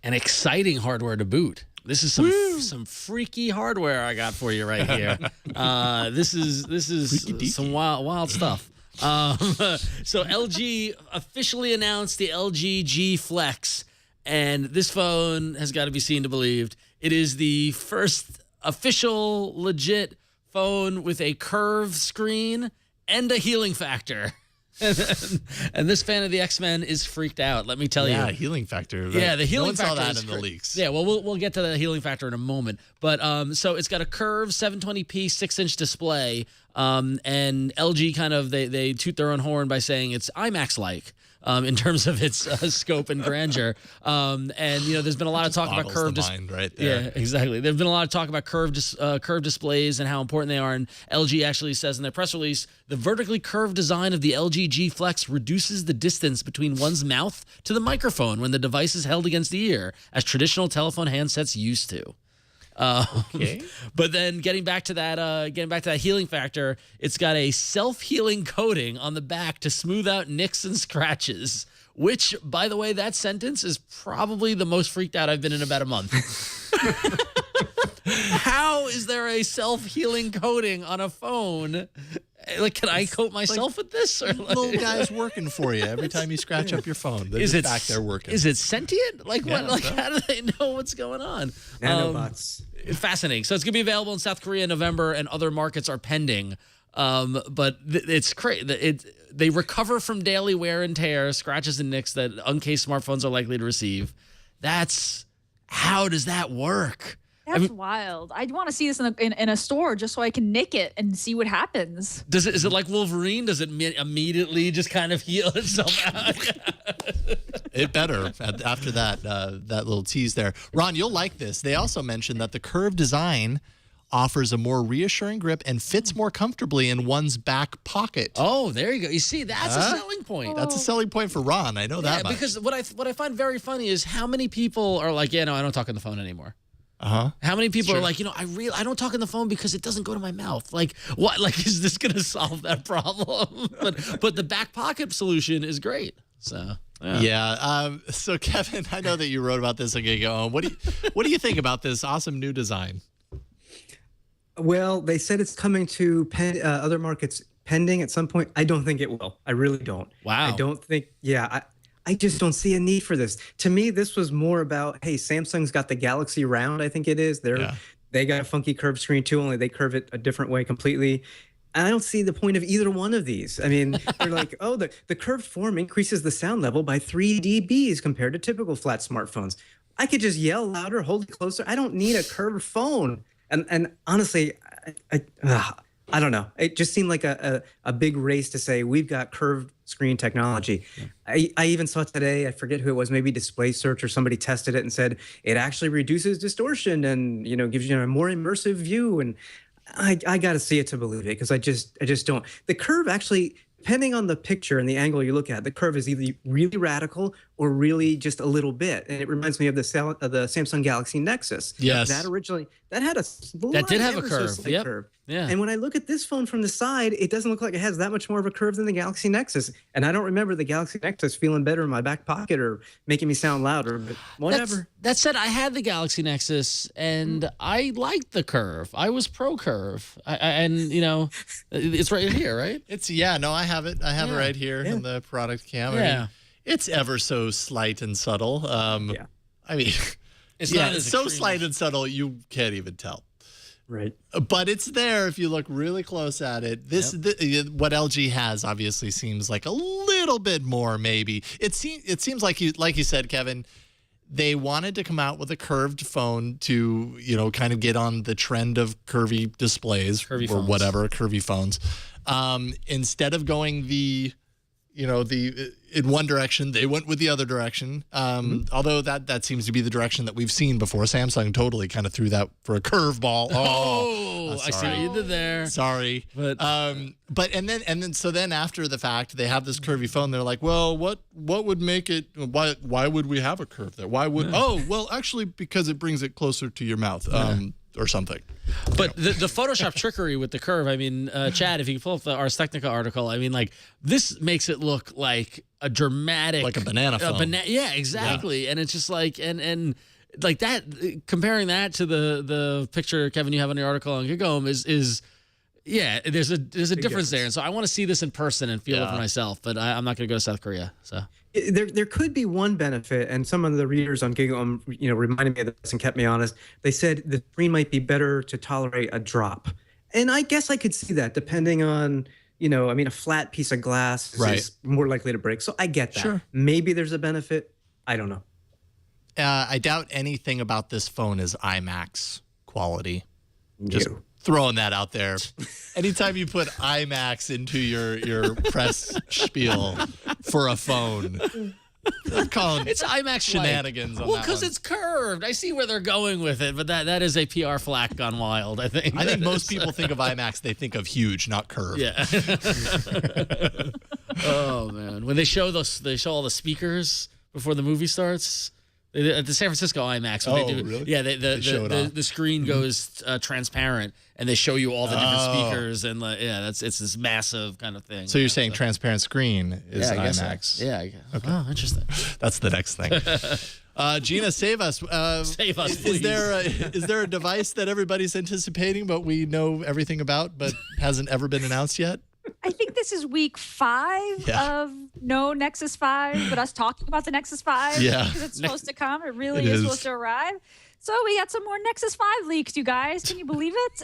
And exciting hardware to boot. This is some freaky hardware I got for you right here. This is some wild stuff. So LG officially announced the LG G Flex, and this phone has got to be seen to believed. It is the first official legit phone with a curved screen and a healing factor. And this fan of the X-Men is freaked out, let me tell you. Yeah, healing factor. Right? Yeah, the healing factor. factor. No one saw that in the leaks. Yeah, well, we'll get to the healing factor in a moment. But so it's got a curved 720p 6-inch display, and LG kind of they toot their own horn by saying it's IMAX-like. In terms of its scope and grandeur. And, there's been a lot of talk about curved mind right there. Yeah, exactly. There's been a lot of talk about curved displays and how important they are. And LG actually says in their press release, the vertically curved design of the LG G Flex reduces the distance between one's mouth to the microphone when the device is held against the ear, as traditional telephone handsets used to. Okay. But then getting back to that healing factor, it's got a self-healing coating on the back to smooth out nicks and scratches, which, by the way, that sentence is probably the most freaked out I've been in about a month. How is there a self-healing coating on a phone? Like, can I coat myself with this? Or Little guy's working for you every time you scratch up your phone. They're just back there working. Is it sentient? Like, what? Like, how do they know what's going on? Nanobots. Fascinating. So it's going to be available in South Korea in November, and other markets are pending. But it's crazy. They recover from daily wear and tear, scratches and nicks that uncased smartphones are likely to receive. How does that work? That's wild. I'd want to see this in a store just so I can nick it and see what happens. Is it like Wolverine? Does it immediately just kind of heal itself out? It better after that little tease there. Ron, you'll like this. They also mentioned that the curved design offers a more reassuring grip and fits more comfortably in one's back pocket. Oh, there you go. You see, that's a selling point. That's a selling point for Ron. I know that much. Because what I find very funny is how many people are like, yeah, no, I don't talk on the phone anymore. How many people are like, I don't talk on the phone because it doesn't go to my mouth. Like, what? Like, is this going to solve that problem? but the back pocket solution is great. So so Kevin, I know that you wrote about this a gig ago. What do you think about this awesome new design? Well, they said it's coming to other markets pending at some point. I don't think it will. I really don't. Wow. I don't think. Yeah. I just don't see a need for this. To me, this was more about, hey, Samsung's got the Galaxy Round, I think it is. They got a funky curved screen too, only they curve it a different way completely. And I don't see the point of either one of these. I mean, they're like, oh, the curved form increases the sound level by 3 dBs compared to typical flat smartphones. I could just yell louder, hold it closer. I don't need a curved phone. And honestly, I don't know. It just seemed like a big race to say we've got curved screen technology. Yeah. I even saw today, I forget who it was, maybe Display Search or somebody tested it and said it actually reduces distortion and gives you a more immersive view. And I got to see it to believe it because I just don't. The curve actually, depending on the picture and the angle you look at, the curve is either really radical or really just a little bit. And it reminds me of the Samsung Galaxy Nexus. Yes. That had a that did have a curve. Yep. Curve. Yeah. And when I look at this phone from the side, it doesn't look like it has that much more of a curve than the Galaxy Nexus. And I don't remember the Galaxy Nexus feeling better in my back pocket or making me sound louder, but whatever. That said, I had the Galaxy Nexus and I liked the curve. I was pro curve. It's right here, right? I have it. I have it right here in the product cam. I mean, it's ever so slight and subtle. I mean, it's so slight and subtle you can't even tell. Right. But it's there if you look really close at it. What LG has obviously seems like a little bit more maybe. It seems like you said, Kevin, they wanted to come out with a curved phone to, kind of get on the trend of curvy displays or whatever, curvy phones. Instead of going in one direction, they went with the other direction. Although that seems to be the direction that we've seen before. Samsung totally kind of threw that for a curveball. I see what you did there. Sorry, but so then after the fact, they have this curvy phone. They're like, well, what would make it? Why would we have a curve there? Why would? Oh, well, actually, because it brings it closer to your mouth. Or something. But the Photoshop trickery with the curve, I mean, Chad, if you can pull up the Ars Technica article, I mean, like, this makes it look like a dramatic... Like a banana phone. Yeah, exactly. Yeah. And it's just like, and like that, comparing that to the picture, Kevin, you have on your article on Gigome is there's a difference there. And so I want to see this in person and feel it for myself, but I'm not going to go to South Korea, so... There could be one benefit, and some of the readers on Giggle, reminded me of this and kept me honest. They said the screen might be better to tolerate a drop, and I guess I could see that depending on, a flat piece of glass is more likely to break. So I get that. Sure. Maybe there's a benefit. I don't know. I doubt anything about this phone is IMAX quality. Just throwing that out there. Anytime you put IMAX into your press spiel for a phone, I'm calling it's IMAX shenanigans. Well, because it's curved. I see where they're going with it, but that is a PR flack gone wild, I think. I think most people think of IMAX, they think of huge, not curved. Yeah. Oh man, when they show all the speakers before the movie starts. At the San Francisco IMAX, what they do, really? Yeah, the screen goes transparent, and they show you all the different speakers, and it's this massive kind of thing. So you're saying transparent screen is IMAX? So. Yeah. Okay. Oh, interesting. That's the next thing. Gina, save us. Save us, please. Is there a device that everybody's anticipating, but we know everything about, but hasn't ever been announced yet? I think this is week 5 of no Nexus 5, but us talking about the Nexus 5 because it's supposed to come. It really is supposed to arrive. So we got some more Nexus 5 leaks, you guys. Can you believe it?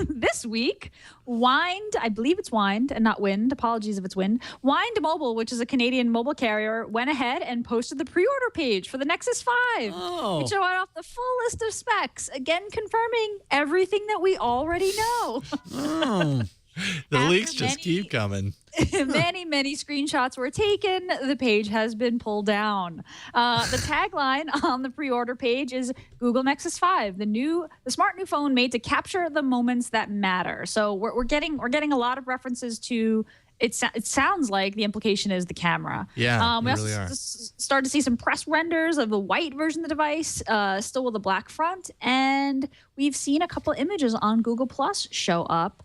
This week, Wind, I believe it's Wind and not Wind. Apologies if it's Wind. Wind Mobile, which is a Canadian mobile carrier, went ahead and posted the pre-order page for the Nexus 5. It showed off the full list of specs, again confirming everything that we already know. The leaks just keep coming. Many screenshots were taken. The page has been pulled down. The tagline on the pre-order page is Google Nexus 5, the smart new phone made to capture the moments that matter. So we're getting a lot of references to. It sounds like the implication is the camera. Yeah, we really are. Started to see some press renders of the white version of the device, still with a black front, and we've seen a couple images on Google Plus show up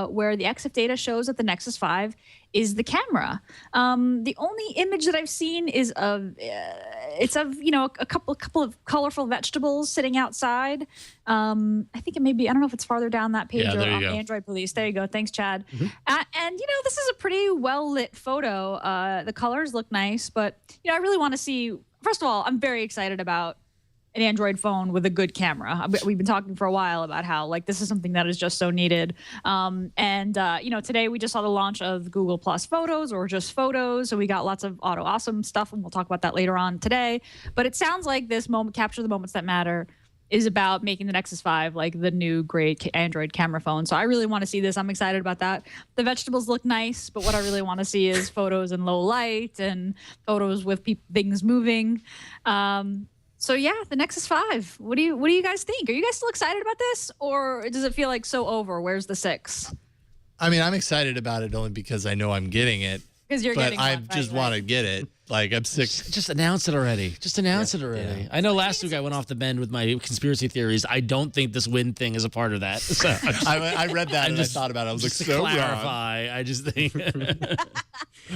where the EXIF data shows that the Nexus 5 is the camera. The only image that I've seen is of a couple of colorful vegetables sitting outside. I think it may be, I don't know if it's farther down that page or on Android Police. There you go. Thanks, Chad. And this is a pretty well lit photo. The colors look nice, but I really want to see. First of all, I'm very excited about an Android phone with a good camera. We've been talking for a while about how this is something that is just so needed. Today we just saw the launch of Google Plus Photos or just Photos. So we got lots of auto awesome stuff, and we'll talk about that later on today. But it sounds like this moment, capture the moments that matter, is about making the Nexus 5 the new great Android camera phone. So I really want to see this. I'm excited about that. The vegetables look nice, but what I really want to see is photos in low light and photos with things moving. So yeah, the Nexus 5. What do you guys think? Are you guys still excited about this, or does it feel like so over? Where's the 6? I mean, I'm excited about it only because I know I'm getting it. Because you're getting one, I just want to get it. I'm sick. Just announce it already. Just announce it already. Yeah. I know last week I went off the bend with my conspiracy theories. I don't think this Wind thing is a part of that. So I read that and I thought about it. I was just so clarify. wrong. I just think.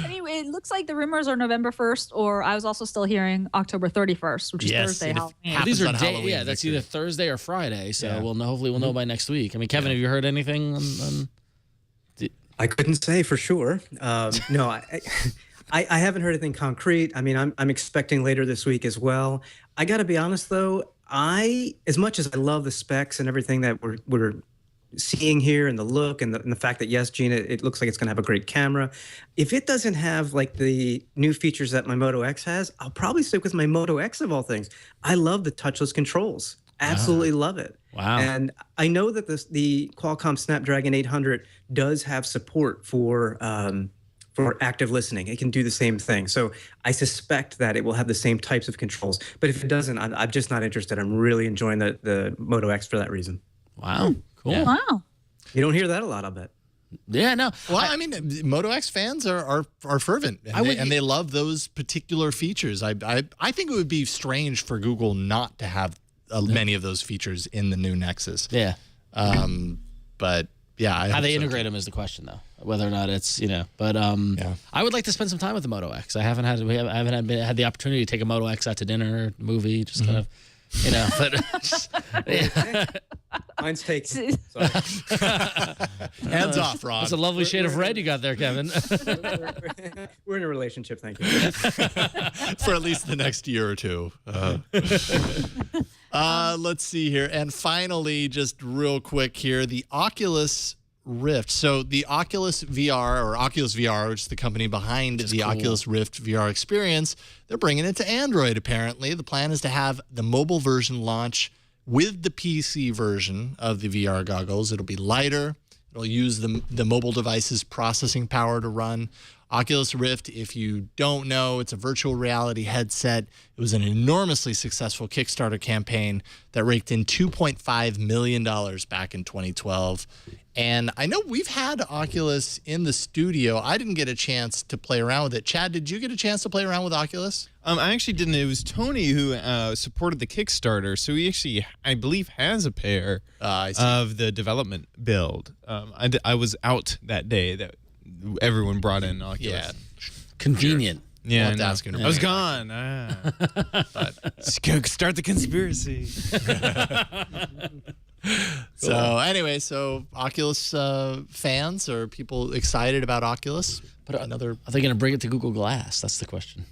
Anyway, it looks like the rumors are November 1st, or I was also still hearing October 31st, which is Thursday. These are days. That's either Thursday or Friday. So hopefully we'll know by next week. I mean, Kevin, have you heard anything on I couldn't say for sure. No, I haven't heard anything concrete. I mean, I'm expecting later this week as well. I got to be honest though, as much as I love the specs and everything that we're seeing here and the look and the fact that yes, Gina, it looks like it's going to have a great camera. If it doesn't have the new features that my Moto X has, I'll probably stick with my Moto X of all things. I love the touchless controls. Absolutely love it. Wow. And I know that the Qualcomm Snapdragon 800 does have support for active listening. It can do the same thing. So I suspect that it will have the same types of controls. But if it doesn't, I'm just not interested. I'm really enjoying the Moto X for that reason. Wow. Cool. Yeah. Wow. You don't hear that a lot, I'll bet. Yeah, no. Well, I mean, Moto X fans are fervent, and they love those particular features. I think it would be strange for Google not to have many of those features in the new Nexus. Yeah. But yeah, how they integrate them is the question, though. Whether or not it's but I would like to spend some time with the Moto X. I haven't had the opportunity to take a Moto X out to dinner, movie, just kind of. But mine's taken. Hands off, Ron. That's a lovely shade of red you got there, Kevin. We're in a relationship, thank you. For at least the next year or two. Let's see here. And finally, just real quick here, the Oculus Rift. So the Oculus VR, or Oculus VR, which is the company behind the Oculus Rift VR experience, they're bringing it to Android, apparently. The plan is to have the mobile version launch with the PC version of the VR goggles. It'll be lighter. It'll use the mobile device's processing power to run. Oculus Rift, if you don't know, it's a virtual reality headset. It was an enormously successful Kickstarter campaign that raked in $2.5 million back in 2012. And I know we've had Oculus in the studio. I didn't get a chance to play around with it. Chad, did you get a chance to play around with Oculus? I actually didn't. It was Tony who supported the Kickstarter, so he actually, I believe, has a pair of the development build. I was out that day that everyone brought in Oculus. Yeah. Convenient. Yeah, We'll have to ask him to I was bring it gone. Start the conspiracy. So anyway, Oculus fans, are people excited about Oculus? But are they going to bring it to Google Glass? That's the question.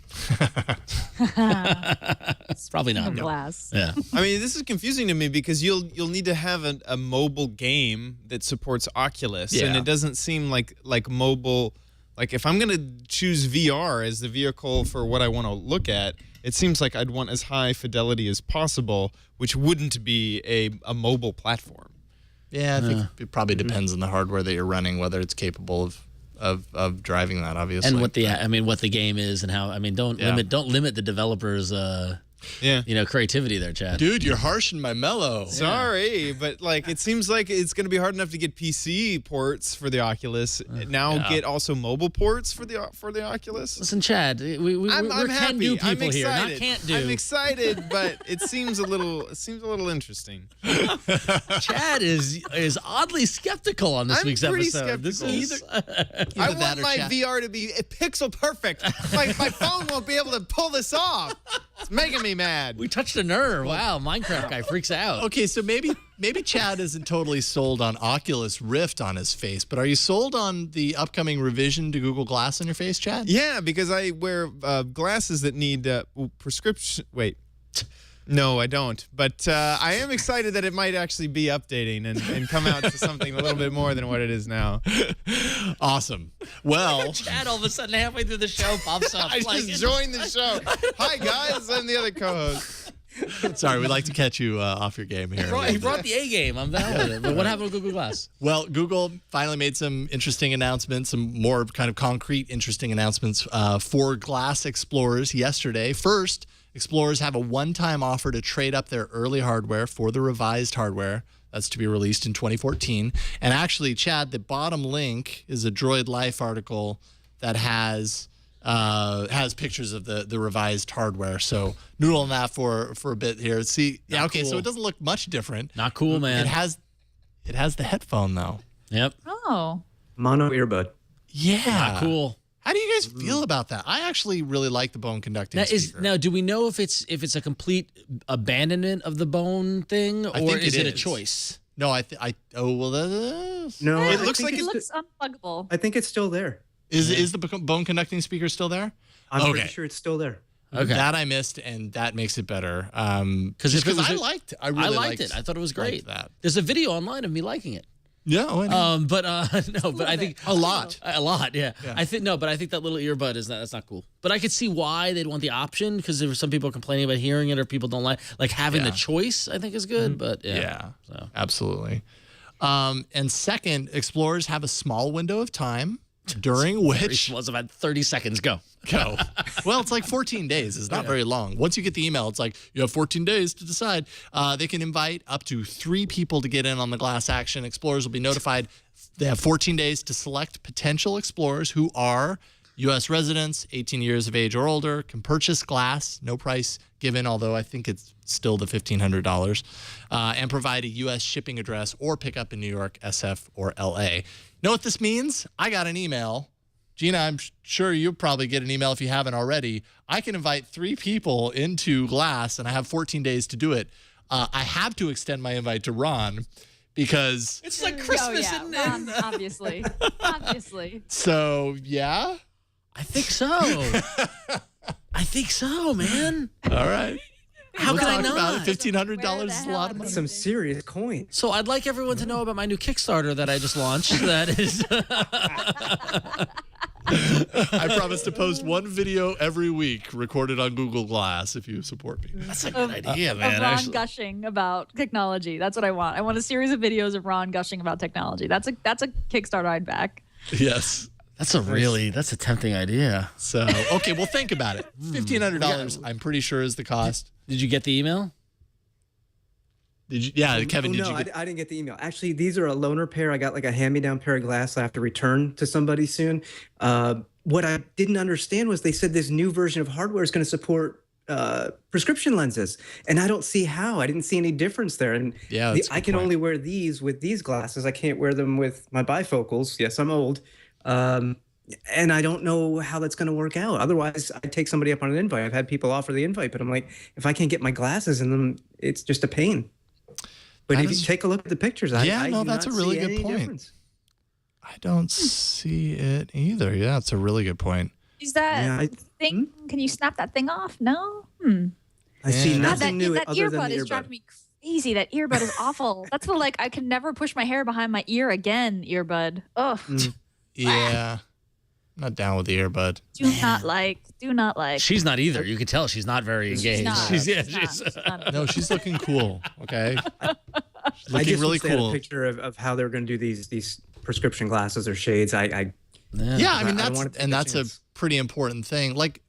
Probably not. Glass. Yeah. I mean, this is confusing to me because you'll need to have a mobile game that supports Oculus, and it doesn't seem like mobile. Like if I'm going to choose VR as the vehicle for what I want to look at, it seems like I'd want as high fidelity as possible, which wouldn't be a mobile platform. Yeah, I think it probably depends on the hardware that you're running, whether it's capable of driving that, obviously. And what the game is and how. I mean, don't limit the developers. Creativity there, Chad. Dude, you're harshing my mellow. Sorry, but like it seems like it's going to be hard enough to get PC ports for the Oculus. Get also mobile ports for the Oculus. Listen, Chad, we're can-do people here, not can't-do. I'm excited, but it seems a little interesting. Chad is oddly skeptical on this week's episode. I want my VR to be pixel perfect. My phone won't be able to pull this off. It's making me mad. We touched a nerve. Wow, Minecraft guy freaks out. Okay, so maybe Chad isn't totally sold on Oculus Rift on his face, but are you sold on the upcoming revision to Google Glass on your face, Chad? Yeah, because I wear glasses that need prescription. Wait. No, I don't. But I am excited that it might actually be updating and come out to something a little bit more than what it is now. Awesome. Well, Chad all of a sudden halfway through the show pops up. I just joined the show. Hi, guys. I'm the other co-host. Sorry, we'd like to catch you off your game here. He brought the A game. I'm down with it. But what happened with Google Glass? Well, Google finally made some interesting announcements, some more kind of concrete, interesting announcements for Glass Explorers yesterday. First, Explorers have a one-time offer to trade up their early hardware for the revised hardware. That's to be released in 2014. And actually, Chad, the bottom link is a Droid Life article that has pictures of the revised hardware. So noodle on that for a bit here. See, yeah, okay, cool. So it doesn't look much different. Not cool, man. It has the headphone though. Yep. Oh. Mono earbud. Yeah. Not cool. How do you guys feel about that? I actually really like the bone conducting speaker. Now, do we know if it's a complete abandonment of the bone thing, or is it a choice? No, No, it looks unpluggable. I think it's still there. Is the bone conducting speaker still there? I'm pretty sure it's still there. Okay. That I missed, and that makes it better. I liked it. I thought it was great. There's a video online of me liking it. Yeah, but I think a lot, yeah. I think that little earbud that's not cool. But I could see why they'd want the option, because there were some people complaining about hearing it, or people don't like having the choice. I think is good, but so. Absolutely. And second, Explorers have a small window of time during which was about 30 seconds. Go. Well, it's like 14 days. It's not very long. Once you get the email, it's like you have 14 days to decide. They can invite up to 3 people to get in on the Glass action. Explorers will be notified. They have 14 days to select potential explorers who are U.S. residents, 18 years of age or older, can purchase Glass, no price given, although I think it's still the $1,500, and provide a U.S. shipping address or pick up in New York, SF, or L.A. Know what this means? I got an email. Gina, I'm sure you'll probably get an email if you haven't already. I can invite 3 people into Glass, and I have 14 days to do it. I have to extend my invite to Ron because it's like Christmas, Ron, obviously. So, yeah? I think so. I think so, man. All right. How can I not? About it. $1,500 is a lot of money. Some serious coin. So I'd like everyone to know about my new Kickstarter that I just launched. That is. I promise to post 1 video every week recorded on Google Glass if you support me. That's a good idea, man. Of Ron gushing about technology. That's what I want. I want a series of videos of Ron gushing about technology. That's a Kickstarter I'd back. Yes. That's a tempting idea. So, okay, well, think about it. $1,500, I'm pretty sure, is the cost. Did you get the email? Did you? Yeah, Kevin, did you I didn't get the email. Actually, these are a loaner pair. I got like a hand-me-down pair of Glass I have to return to somebody soon. What I didn't understand was they said this new version of hardware is going to support prescription lenses, and I don't see how. I didn't see any difference there. And yeah, I can only wear these with these glasses. I can't wear them with my bifocals. Yes, I'm old. And I don't know how that's going to work out. Otherwise, I'd take somebody up on an invite. I've had people offer the invite, but I'm like, if I can't get my glasses in them, it's just a pain. But if you take a look at the pictures, I do that's a not really see good any point. difference. I don't see it either. Yeah, it's a really good point. Is that thing? Can you snap that thing off? No. I see God, nothing new that other than earbud the is earbud. driving me crazy. That earbud is awful. That's the I can never push my hair behind my ear again. Earbud. Ugh. Yeah. Not down with the earbud. Do not like. She's not either. You can tell she's not very engaged. She's not. No, she's looking cool. Okay. She's I looking just really wish they had cool. a picture of how they're going to do these prescription glasses or shades. Yeah, I mean, that's a pretty important thing. Like,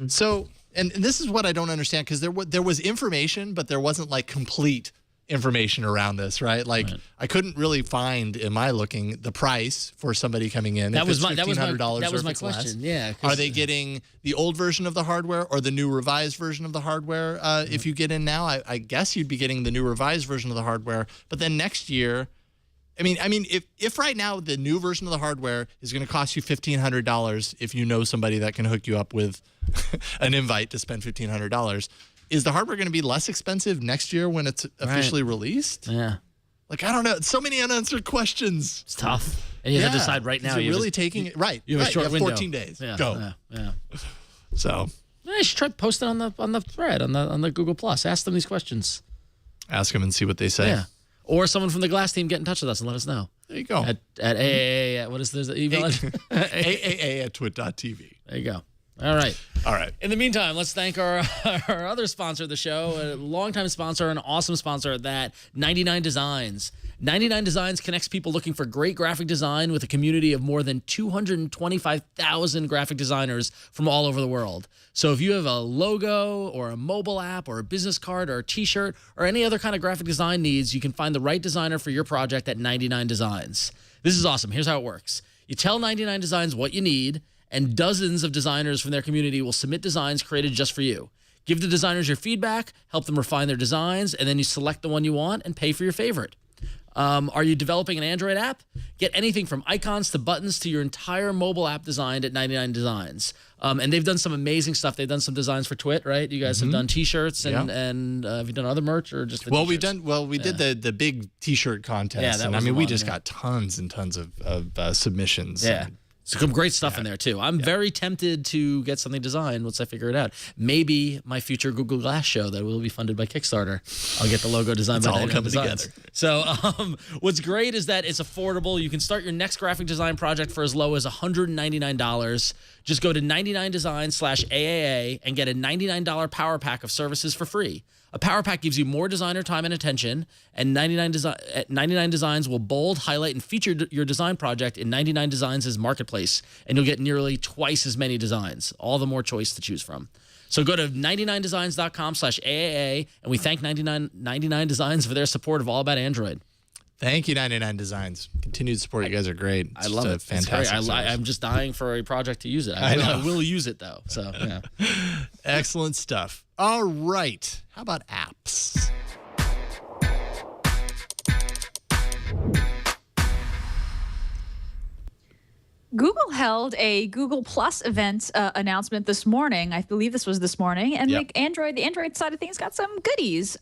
so, and this is what I don't understand, because there was information, but there wasn't like complete information around this, right? Like, I couldn't really find, in my looking, the price for somebody coming in. That was my $1,500 question. Yeah. Are they getting the old version of the hardware or the new revised version of the hardware? If you get in now, I guess you'd be getting the new revised version of the hardware. But then next year, I mean, if right now the new version of the hardware is going to cost you $1,500, if you know somebody that can hook you up with an invite to spend $1,500, is the hardware going to be less expensive next year when it's officially released? Yeah. Like, I don't know. So many unanswered questions. It's tough. And you have to decide right now. You're really taking it right. You have a short window. 14 days. Yeah, Go. Yeah. So You should try posting on the thread on the Google Plus. Ask them these questions. ask them and see what they say. Yeah. Or someone from the Glass team get in touch with us and let us know. There you go. At AAA, what is this email? AAA@twit.tv. There you go. All right. All right. In the meantime, let's thank our other sponsor of the show, a longtime sponsor, an awesome sponsor at that, 99 Designs. 99 Designs connects people looking for great graphic design with a community of more than 225,000 graphic designers from all over the world. So if you have a logo or a mobile app or a business card or a t-shirt or any other kind of graphic design needs, you can find the right designer for your project at 99 Designs. This is awesome. Here's how it works. You tell 99 Designs what you need, and dozens of designers from their community will submit designs created just for you. Give the designers your feedback, help them refine their designs, and then you select the one you want and pay for your favorite. Are you developing an Android app? Get anything from icons to buttons to your entire mobile app designed at 99 Designs. And they've done some amazing stuff. They've done some designs for Twit, right? You guys have done T-shirts and have you done other merch or just the t-shirts? We did the big T-shirt contest. Yeah, that and was we the one, just got tons and tons of submissions. Yeah. And Some great stuff in there, too. I'm very tempted to get something designed once I figure it out. Maybe my future Google Glass show that will be funded by Kickstarter. I'll get the logo designed by 99 Designs. Together. So what's great is that it's affordable. You can start your next graphic design project for as low as $199. Just go to 99designs/AAA and get a $99 power pack of services for free. A power pack gives you more designer time and attention, and 99 Designs will bold, highlight, and feature your design project in 99 Designs' marketplace, and you'll get nearly twice as many designs, all the more choice to choose from. So go to 99designs.com/AAA, and we thank 99 Designs for their support of All About Android. Thank you, 99 Designs. Continued support. You guys are great. I love it. Fantastic. I'm just dying for a project to use it. I will use it, though. So, yeah. Excellent stuff. All right. How about apps? Google held a Google Plus event announcement this morning. I believe this was this morning. And the Android side of things got some goodies.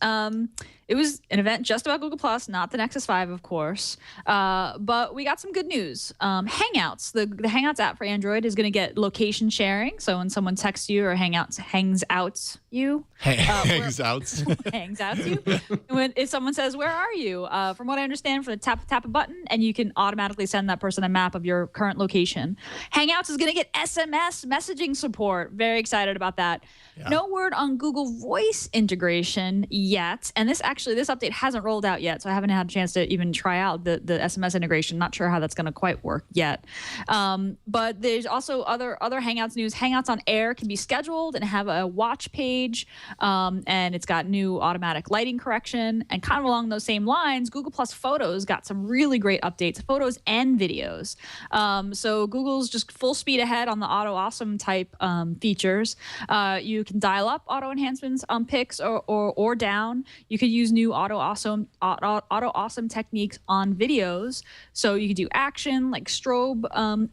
It was an event just about Google Plus, not the Nexus 5, of course. But we got some good news. Hangouts, the Hangouts app for Android is going to get location sharing. So when someone texts you or hangs out you. Hangs out you. If someone says, "Where are you?" From what I understand, for the tap a button, and you can automatically send that person a map of your current location. Hangouts is going to get SMS messaging support. Very excited about that. Yeah. No word on Google Voice integration yet, and this update hasn't rolled out yet, so I haven't had a chance to even try out the SMS integration. Not sure how that's going to quite work yet. But there's also other Hangouts news. Hangouts on Air can be scheduled and have a watch page, and it's got new automatic lighting correction. And kind of along those same lines, Google Plus Photos got some really great updates, photos and videos. So Google's just full speed ahead on the auto awesome type features. You can dial up auto enhancements on pics or down. You could use use new auto awesome techniques on videos. So you could do action like strobe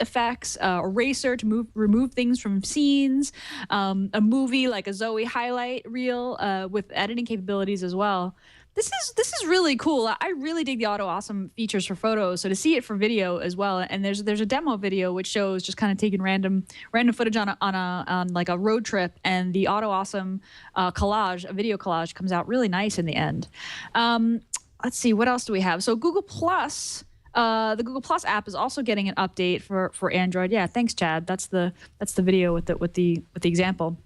effects, eraser to remove things from scenes, a movie like a Zoe highlight reel with editing capabilities as well. This is really cool. I really dig the auto awesome features for photos. So to see it for video as well, and there's a demo video which shows just kind of taking random footage on like a road trip, and the auto awesome collage, a video collage, comes out really nice in the end. Let's see, what else do we have? So Google Plus. The Google Plus app is also getting an update for Android. Yeah, thanks, Chad. That's the video with the example.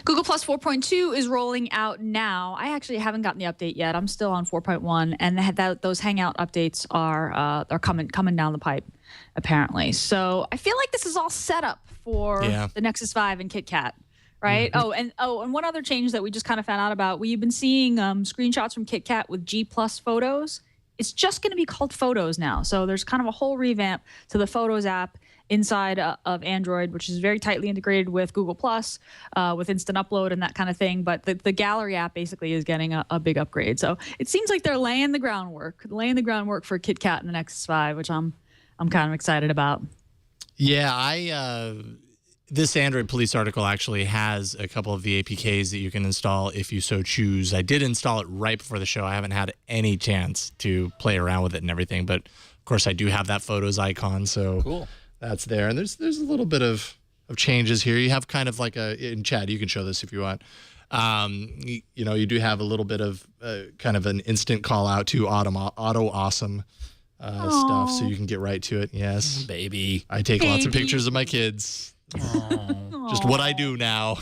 Google Plus 4.2 is rolling out now. I actually haven't gotten the update yet. I'm still on 4.1, and those Hangout updates are coming down the pipe, apparently. So I feel like this is all set up for the Nexus 5 and KitKat, right? And one other change that we just kind of found out about. We've been seeing screenshots from KitKat with G Plus photos. It's just going to be called Photos now. So there's kind of a whole revamp to the Photos app inside of Android, which is very tightly integrated with Google Plus, with instant upload and that kind of thing. But the Gallery app basically is getting a big upgrade. So it seems like they're laying the groundwork for KitKat and the Nexus 5, which I'm kind of excited about. Yeah, this Android Police article actually has a couple of the APKs that you can install if you so choose. I did install it right before the show. I haven't had any chance to play around with it and everything, but of course I do have that Photos icon, so cool. That's there. And there's a little bit of changes here. You have kind of like in Chad, you can show this if you want. You do have a little bit of kind of an instant call out to auto awesome stuff, so you can get right to it. Yes, baby. I take lots of pictures of my kids. Just what I do now.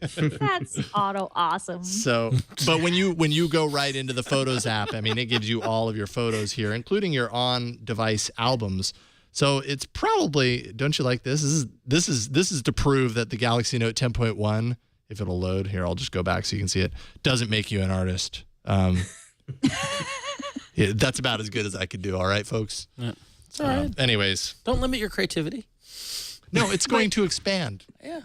That's auto awesome. So, but when you go right into the Photos app, I mean, it gives you all of your photos here, including your on-device albums. So it's probably, don't you like this? This is to prove that the Galaxy Note 10.1, if it'll load here, I'll just go back so you can see it, doesn't make you an artist. Yeah, that's about as good as I could do. All right, folks. Yeah. It's all right. Anyways, don't limit your creativity. No, it's going to expand. Yeah.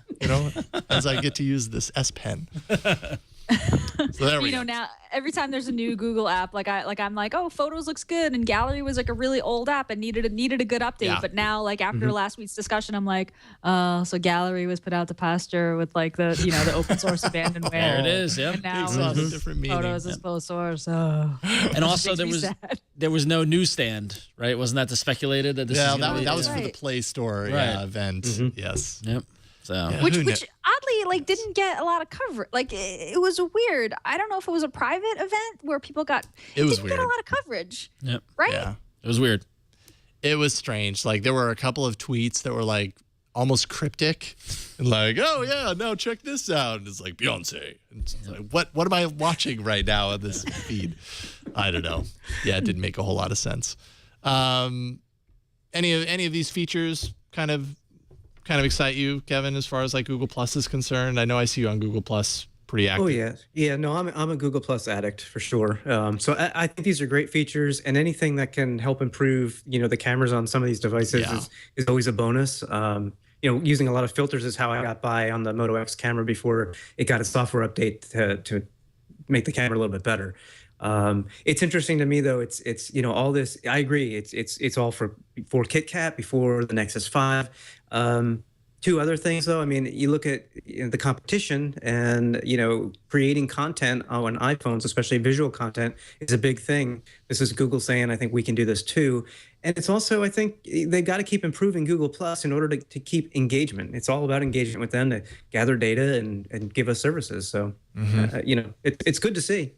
As I get to use this S Pen. So there we go. Now every time there's a new Google app, I'm like, oh, Photos looks good, and Gallery was like a really old app and needed a good update. Yeah. But now, like after last week's discussion, I'm like, so Gallery was put out to pasture with like the open source abandonware. There it is. Yeah. And now different meaning. Photos is full source. Oh. And also there was no newsstand, right? Wasn't that the speculated that this? Yeah, that was for the Play Store event. Yes. Yep. So. Yeah, which oddly didn't get a lot of coverage. Like it was weird. I don't know if it was a private event where people got. It was weird. Get a lot of coverage. Yep. Right. Yeah. It was weird. It was strange. Like there were a couple of tweets that were like almost cryptic, and like, oh yeah, now check this out. And it's like Beyonce. And it's like, what am I watching right now on this feed? I don't know. Yeah, it didn't make a whole lot of sense. Any of these features kind of excite you, Kevin, as far as like Google Plus is concerned? I know I see you on Google Plus pretty active. Oh yeah. No, I'm a Google Plus addict for sure. So I think these are great features, and anything that can help improve, the cameras on some of these devices is always a bonus. Using a lot of filters is how I got by on the Moto X camera before it got a software update to make the camera a little bit better. It's interesting to me though. It's all this. I agree. It's all for KitKat before the Nexus 5. Two other things though. I mean, you look at the competition, and creating content on iPhones, especially visual content, is a big thing. This is Google saying, I think we can do this too. And it's also, I think they got to keep improving Google Plus in order to keep engagement. It's all about engagement with them to gather data and give us services. So it's good to see.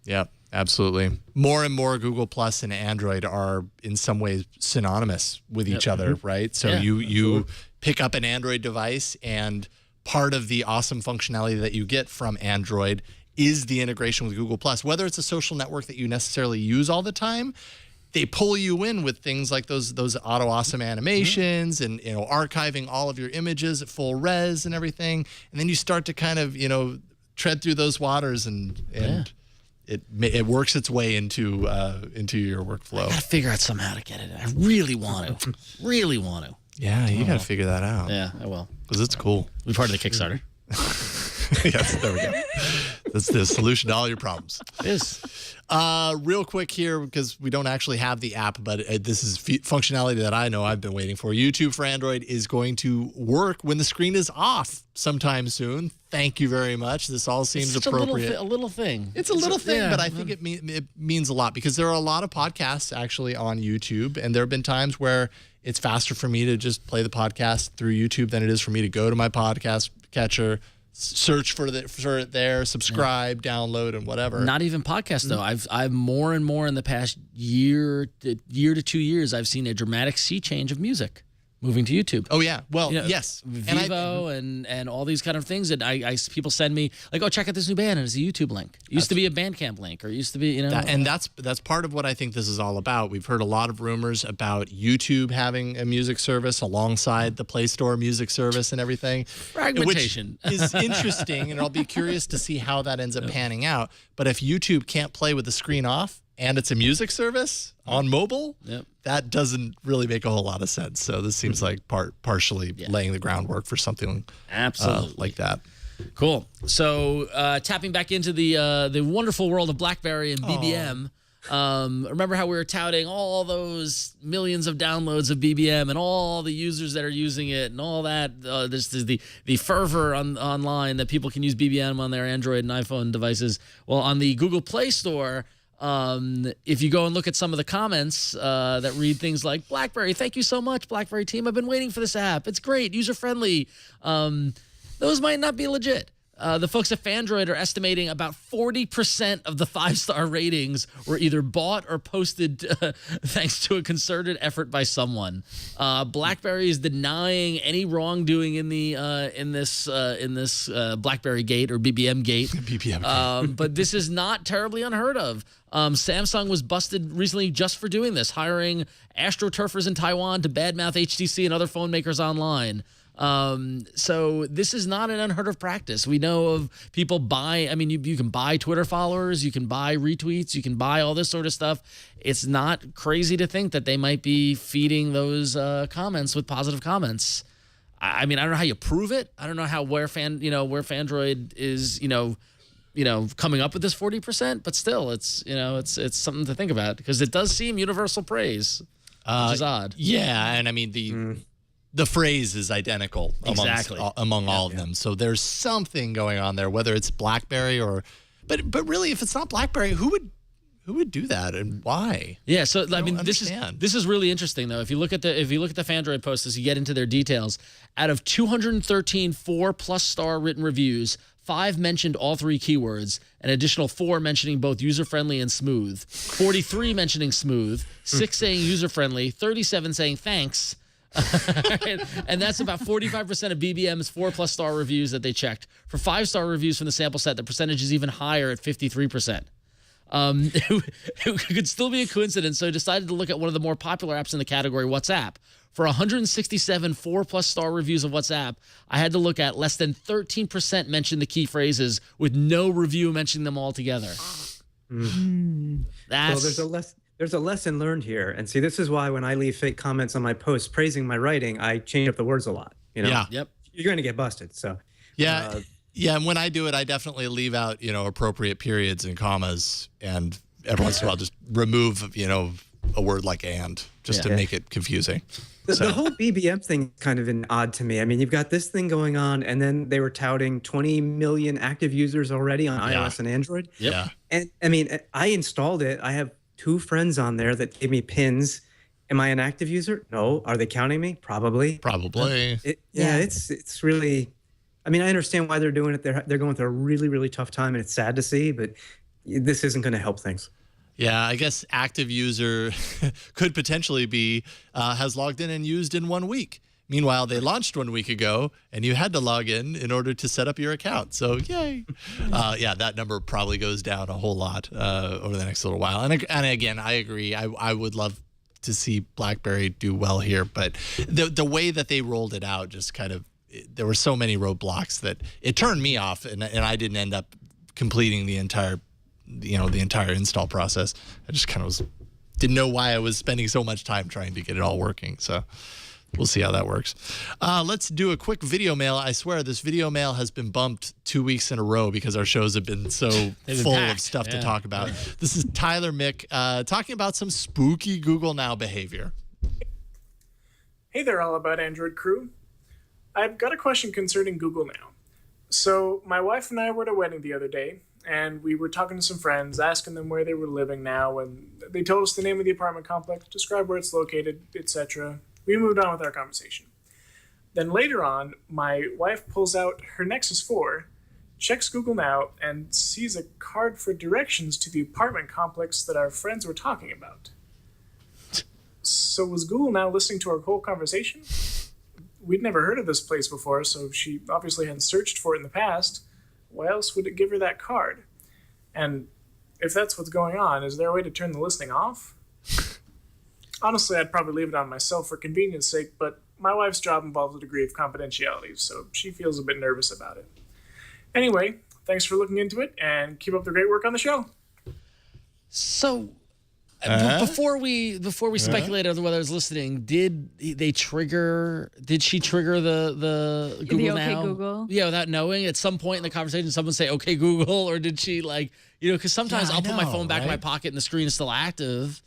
Yeah, absolutely. More and more Google Plus and Android are in some ways synonymous with each other, right? So you pick up an Android device, and part of the awesome functionality that you get from Android is the integration with Google Plus. Whether it's a social network that you necessarily use all the time, they pull you in with things like those auto awesome animations and archiving all of your images at full res and everything. And then you start to kind of tread through those waters and it works its way into your workflow. I gotta figure out somehow to get it. I really want to. Really want to. Yeah, you gotta figure that out. Yeah, I will. Because it's cool. We're part of the Kickstarter. Yes, there we go. That's the solution to all your problems. It is. Real quick here, because we don't actually have the app, but this is functionality that I know I've been waiting for. YouTube for Android is going to work when the screen is off sometime soon. Thank you very much. This all seems appropriate. A little thing. It's a little thing, but I think it means a lot because there are a lot of podcasts actually on YouTube, and there have been times where it's faster for me to just play the podcast through YouTube than it is for me to go to my podcast catcher, search for it there, subscribe, download, and whatever. Not even podcasts though. I've more and more in the past year to 2 years, I've seen a dramatic sea change of music moving to YouTube. Oh yeah, well yes, Vivo and all these kind of things. And I people send me like, oh, check out this new band, and it's a YouTube link. It used to be a Bandcamp link, or it used to be and that's part of what I think this is all about. We've heard a lot of rumors about YouTube having a music service alongside the Play Store music service and everything. Fragmentation, which is interesting, and I'll be curious to see how that ends up panning out. But if YouTube can't play with the screen off, and it's a music service on mobile, that doesn't really make a whole lot of sense. So this seems like partially laying the groundwork for something absolutely like that. Cool. So tapping back into the wonderful world of BlackBerry and BBM. Remember how we were touting all those millions of downloads of BBM and all the users that are using it and all that. There's the fervor online that people can use BBM on their Android and iPhone devices. Well, on the Google Play Store, if you go and look at some of the comments that read things like, BlackBerry, thank you so much, BlackBerry team. I've been waiting for this app. It's great, user-friendly. Those might not be legit. The folks at Fandroid are estimating about 40% of the 5-star ratings were either bought or posted thanks to a concerted effort by someone. BlackBerry is denying any wrongdoing in this BlackBerry Gate or BBM Gate. But this is not terribly unheard of. Samsung was busted recently just for doing this, hiring astroturfers in Taiwan to badmouth HTC and other phone makers online. So this is not an unheard of practice. We know of people you can buy Twitter followers, you can buy retweets, you can buy all this sort of stuff. It's not crazy to think that they might be feeding those comments with positive comments. I don't know how you prove it. I don't know how where Fandroid is, coming up with this 40%, but still it's something to think about because it does seem universal praise, which is odd. Yeah, and I mean the phrase is identical among all of them. So there's something going on there, whether it's BlackBerry but really, if it's not BlackBerry, who would do that and why? Yeah, so this is really interesting though. If you look at the Fandroid post as you get into their details, out of 213 4+ star written reviews, 5 mentioned all 3 keywords, an additional 4 mentioning both user-friendly and smooth, 43 mentioning smooth, 6 saying user-friendly, 37 saying thanks. And that's about 45% of BBM's 4+ star reviews that they checked. For 5-star reviews from the sample set, the percentage is even higher at 53%. It could still be a coincidence, so I decided to look at one of the more popular apps in the category, WhatsApp. For 167 4+ star reviews of WhatsApp, I had to look at less than 13% mention the key phrases, with no review mentioning them all together. There's a lesson learned here. And see, this is why when I leave fake comments on my posts praising my writing, I change up the words a lot. Yeah. Yep. You're going to get busted. So yeah. And when I do it, I definitely leave out, appropriate periods and commas, and every once in a while just remove, a word like "and" just to make it confusing. The whole BBM thing is kind of odd to me. I mean, you've got this thing going on, and then they were touting 20 million active users already on iOS and Android. Yep. Yeah. And I mean, I installed it. I have 2 friends on there that gave me pins. Am I an active user? No. Are they counting me? Probably. It's really. I mean, I understand why they're doing it. They're going through a really, really tough time, and it's sad to see. But this isn't going to help things. Yeah, I guess active user could potentially be has logged in used in 1 week. Meanwhile, they launched 1 week ago, and you had to log in order to set up your account. So, yay. That number probably goes down a whole lot over the next little while. And again, I agree. I would love to see BlackBerry do well here. But the way that they rolled it out just kind of, there were so many roadblocks that it turned me off, and I didn't end up completing the entire install process. I just kind of didn't know why I was spending so much time trying to get it all working. So We'll see how that works. Let's do a quick video mail. I swear this video mail has been bumped 2 weeks in a row because our shows have been so full of stuff to talk about. This is Tyler Mick talking about some spooky Google Now behavior. Hey there, All About Android crew. I've got a question concerning Google Now. So my wife and I were at a wedding the other day, and we were talking to some friends, asking them where they were living now, and they told us the name of the apartment complex, described where it's located, etc. We moved on with our conversation. Then later on, my wife pulls out her Nexus 4, checks Google Now, and sees a card for directions to the apartment complex that our friends were talking about. So was Google Now listening to our whole conversation? We'd never heard of this place before, so she obviously hadn't searched for it in the past. Why else would it give her that card? And if that's what's going on, is there a way to turn the listening off? Honestly, I'd probably leave it on myself for convenience sake, but my wife's job involves a degree of confidentiality, so she feels a bit nervous about it. Anyway, thanks for looking into it, and keep up the great work on the show. So, before we speculate on whether it's listening, did she trigger the Google The Now? OK Google? Yeah, without knowing. At some point in the conversation, someone say "Okay Google," or did she because sometimes I'll put my phone back in my pocket and the screen is still active.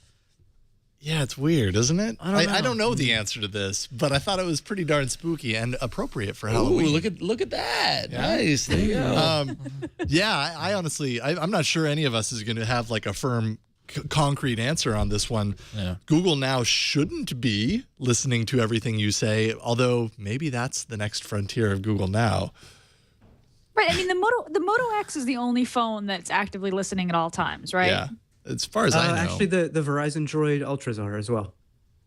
Yeah, it's weird, isn't it? I don't know the answer to this, but I thought it was pretty darn spooky and appropriate for Halloween. Ooh, look at that. Yeah. Nice. There you go. I honestly, I'm not sure any of us is going to have like a firm, concrete answer on this one. Yeah. Google Now shouldn't be listening to everything you say, although maybe that's the next frontier of Google Now. Right. I mean, the Moto X is the only phone that's actively listening at all times, right? Yeah. As far as I know. Actually, the Verizon Droid Ultras are as well.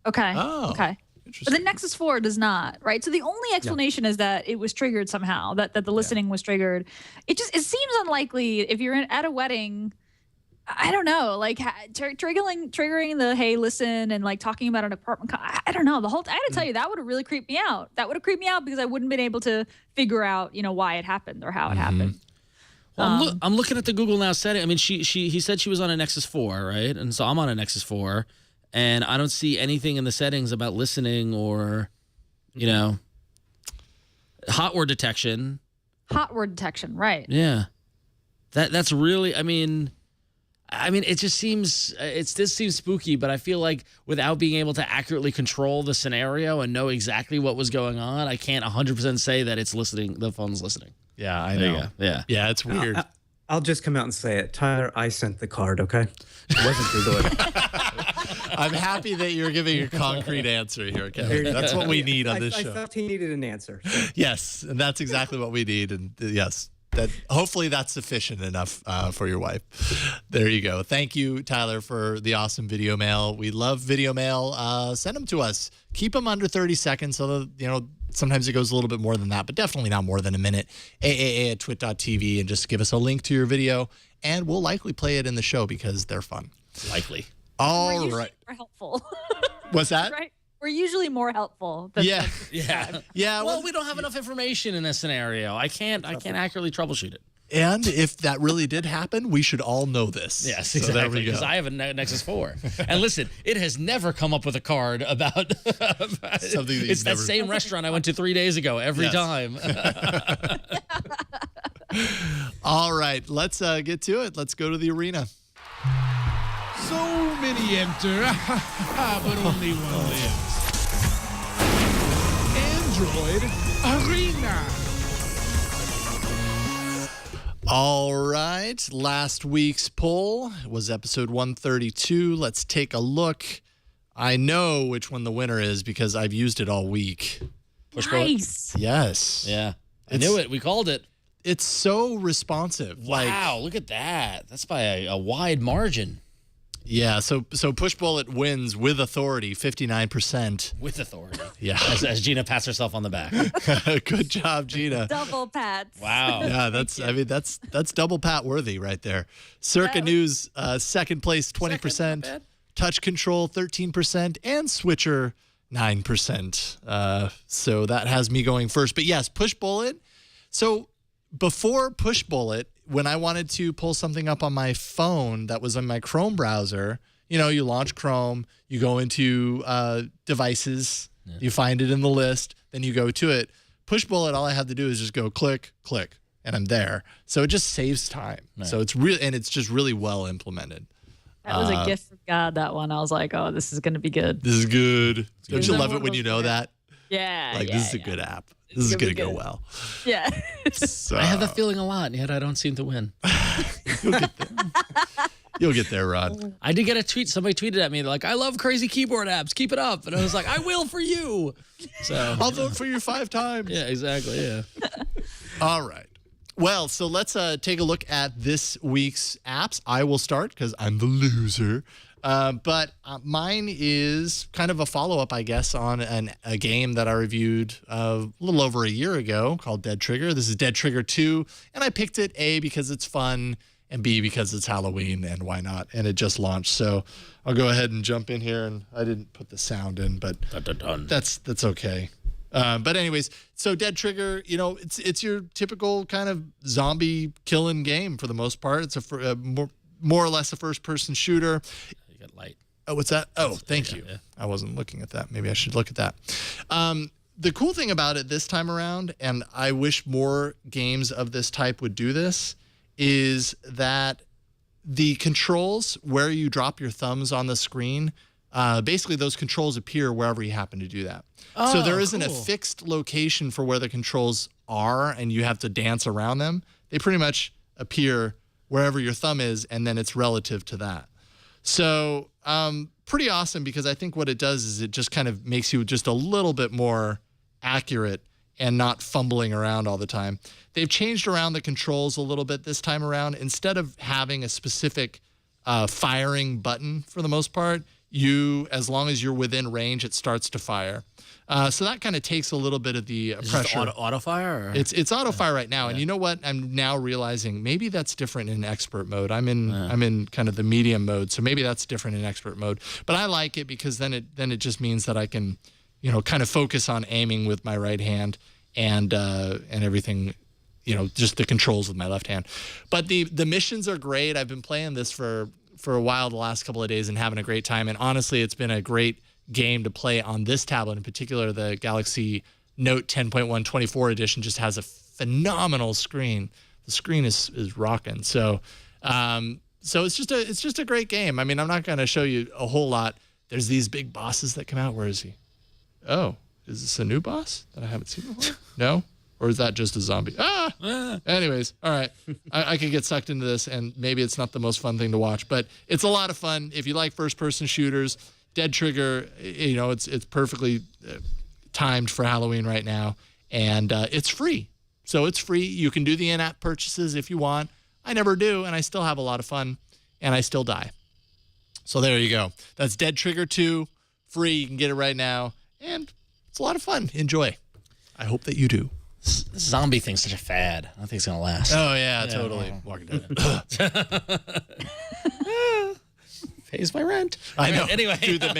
Okay. Oh, okay. But the Nexus 4 does not, right? So the only explanation is that it was triggered somehow, that the listening was triggered. It seems unlikely if you're at a wedding. I don't know, like triggering the hey, listen, and like talking about an apartment. I don't know. I got to tell you, that would have really creeped me out. That would have creeped me out because I wouldn't been able to figure out, why it happened or how it happened. Well, I'm looking at the Google Now setting. I mean, he said she was on a Nexus 4, right? And so I'm on a Nexus 4, and I don't see anything in the settings about listening or, hot word detection. Hot word detection, right? Yeah, that's really. I mean, it just seems this seems spooky, but I feel like without being able to accurately control the scenario and know exactly what was going on, I can't 100% say that it's listening. The phone's listening. Yeah, I know. Yeah, it's weird. I'll just come out and say it. Tyler, I sent the card, okay? It wasn't Google. I'm happy that you're giving a concrete answer here, Kevin. That's what we need on this show. I felt he needed an answer. So. Yes, and that's exactly what we need. And yes, hopefully that's sufficient enough for your wife. There you go. Thank you, Tyler, for the awesome video mail. We love video mail. Send them to us. Keep them under 30 seconds so that, sometimes it goes a little bit more than that, but definitely not more than a minute. AAA@twit.tv, and just give us a link to your video, and we'll likely play it in the show because they're fun. Likely. All right. More helpful. What's that? Right. We're usually more helpful. Than Yeah. Yeah. Well, we don't have enough information in this scenario. I can't accurately troubleshoot it. And if that really did happen, we should all know this. Yes, exactly. So there we go. Because I have a Nexus 4. And listen, it has never come up with a card about something that it's that same restaurant I went to 3 days ago every time. All right, let's get to it. Let's go to the arena. So many enter, but only one lives. Android Arena. All right, last week's poll was episode 132. Let's take a look. I know which one the winner is because I've used it all week. Nice. Yes. Yeah. I knew it. We called it. It's so responsive. Wow, look at that. That's by a wide margin. Yeah, so Push Bullet wins with authority, 59%. With authority. Yeah. As Gina pats herself on the back. Good job, Gina. Double pats. Wow. Yeah, that's double pat worthy right there. Circa News, second place, 20%. Touch Control, 13%. And Switcher, 9%. So that has me going first. But yes, Push Bullet. So before Push Bullet, when I wanted to pull something up on my phone that was on my Chrome browser, you launch Chrome, you go into devices, You find it in the list, then you go to it. Push bullet, all I have to do is just go click, click, and I'm there. So it just saves time. Right. So it's really, and it's just really well implemented. That was a gift from God, that one. I was like, oh, this is going to be good. This is good. Don't you love it when you know that? Yeah. Like, this is a good app. This is going to go well. Yeah. So, I have that feeling a lot, and yet I don't seem to win. You'll get there, Rod. I did get a tweet. Somebody tweeted at me, like, I love crazy keyboard apps. Keep it up. And I was like, I will for you. So I'll vote for you 5 times. Yeah, exactly. Yeah. All right. Well, so let's take a look at this week's apps. I will start because I'm the loser. But mine is kind of a follow-up, I guess, on a game that I reviewed a little over a year ago called Dead Trigger. This is Dead Trigger 2, and I picked it, A, because it's fun, and B, because it's Halloween, and why not? And it just launched, so I'll go ahead and jump in here, and I didn't put the sound in, but that's okay. But anyways, so Dead Trigger, it's your typical kind of zombie killing game for the most part. It's a more or less a first-person shooter. You got light. Oh, what's that? Oh, thank you. Yeah. I wasn't looking at that. Maybe I should look at that. The cool thing about it this time around, and I wish more games of this type would do this, is that the controls where you drop your thumbs on the screen, basically those controls appear wherever you happen to do that. So there isn't a fixed location for where the controls are and you have to dance around them. They pretty much appear wherever your thumb is, and then it's relative to that. So pretty awesome, because I think what it does is it just kind of makes you just a little bit more accurate and not fumbling around all the time. They've changed around the controls a little bit this time around. Instead of having a specific firing button for the most part, as long as you're within range, it starts to fire. So that kind of takes a little bit of the pressure. Auto fire? Or? It's auto fire right now, and you know what? I'm now realizing maybe that's different in expert mode. I'm in kind of the medium mode, so maybe that's different in expert mode. But I like it because then it just means that I can, kind of focus on aiming with my right hand and everything, just the controls with my left hand. But the missions are great. I've been playing this for a while the last couple of days and having a great time. And honestly, it's been a great game to play on this tablet in particular. The Galaxy Note 10.1 24 edition just has a phenomenal screen. The screen is rocking. So it's just a great game. I mean, I'm not going to show you a whole lot. There's these big bosses that come out. Where is he? Oh, is this a new boss that I haven't seen before? No? Or is that just a zombie? Anyways, all right. I could get sucked into this, and maybe it's not the most fun thing to watch, but it's a lot of fun. If you like first-person shooters, Dead Trigger, it's perfectly timed for Halloween right now, and it's free. So it's free. You can do the in-app purchases if you want. I never do, and I still have a lot of fun, and I still die. So there you go. That's Dead Trigger 2, free. You can get it right now, and it's a lot of fun. Enjoy. I hope that you do. This zombie thing's such a fad. I don't think it's going to last. Oh, yeah, totally. Walking Dead. Pays my rent. I know. Anyway. Dude that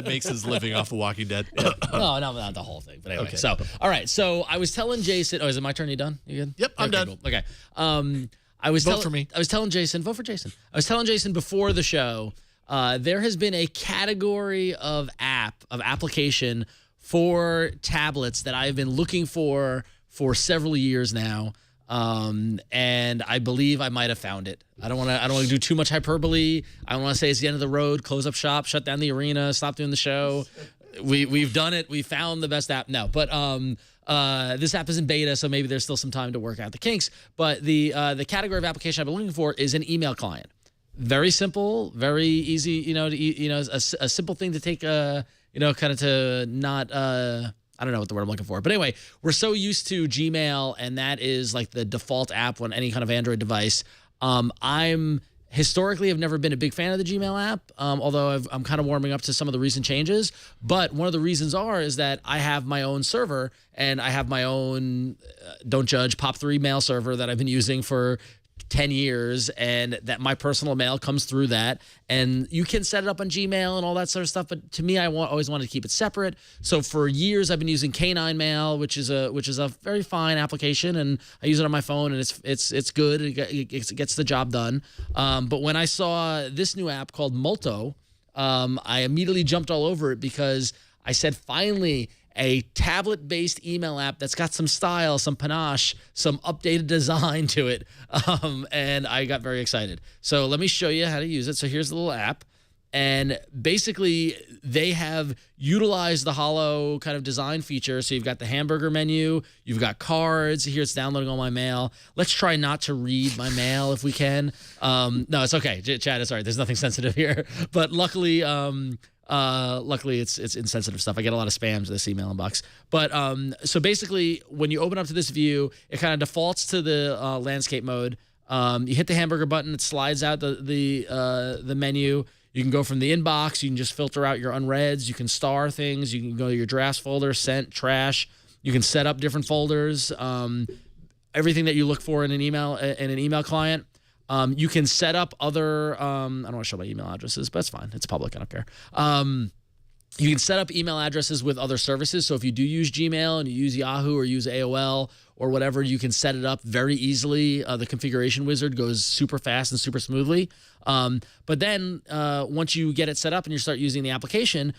makes his living off of Walking Dead. No, not the whole thing. But anyway. Okay. So, all right. So I was telling Jason. Oh, is it my turn? You done? You good? Yep, I'm done. Cool. Okay. Vote for me. I was telling Jason. Vote for Jason. I was telling Jason before the show. There has been a category of application for tablets that I've been looking for several years now, and I believe I might have found it. I don't want to do too much hyperbole. I don't want to say it's the end of the road, close up shop, shut down the arena, stop doing the show. We've done it. We found the best app. No, but this app is in beta, so maybe there's still some time to work out the kinks. But the category of application I've been looking for is an email client. Very simple, very easy. A simple thing to take. Kind of to not, I don't know what the word I'm looking for. But anyway, we're so used to Gmail, and that is like the default app on any kind of Android device. I'm historically have never been a big fan of the Gmail app, although I'm kind of warming up to some of the recent changes. But one of the reasons is that I have my own server, and I have my own, don't judge, POP3 mail server that I've been using for 10 years, and that my personal mail comes through that, and you can set it up on Gmail and all that sort of stuff, but to me, I always wanted to keep it separate. So for years I've been using K9 Mail, which is a very fine application, and I use it on my phone, and it's good. It gets the job done. But when I saw this new app called Molto, I immediately jumped all over it because I said, finally, a tablet-based email app that's got some style, some panache, some updated design to it, and I got very excited. So let me show you how to use it. So here's the little app, and basically they have utilized the Holo kind of design feature. So you've got the hamburger menu, you've got cards. Here it's downloading all my mail. Let's try not to read my mail if we can. No, it's okay. Chad, it's all right. There's nothing sensitive here, but luckily it's insensitive stuff. I get a lot of spams in this email inbox. But so basically, when you open up to this view, it kind of defaults to the landscape mode. You hit the hamburger button, it slides out the menu. You can go from the inbox. You can just filter out your unreads. You can star things. You can go to your drafts folder, sent, trash. You can set up different folders. Everything that you look for in an email client. You can set up other, I don't want to show my email addresses, but it's fine. It's public. I don't care. You can set up email addresses with other services. So if you do use Gmail and you use Yahoo or use AOL or whatever, you can set it up very easily. The configuration wizard goes super fast and super smoothly. But then once you get it set up and you start using the application,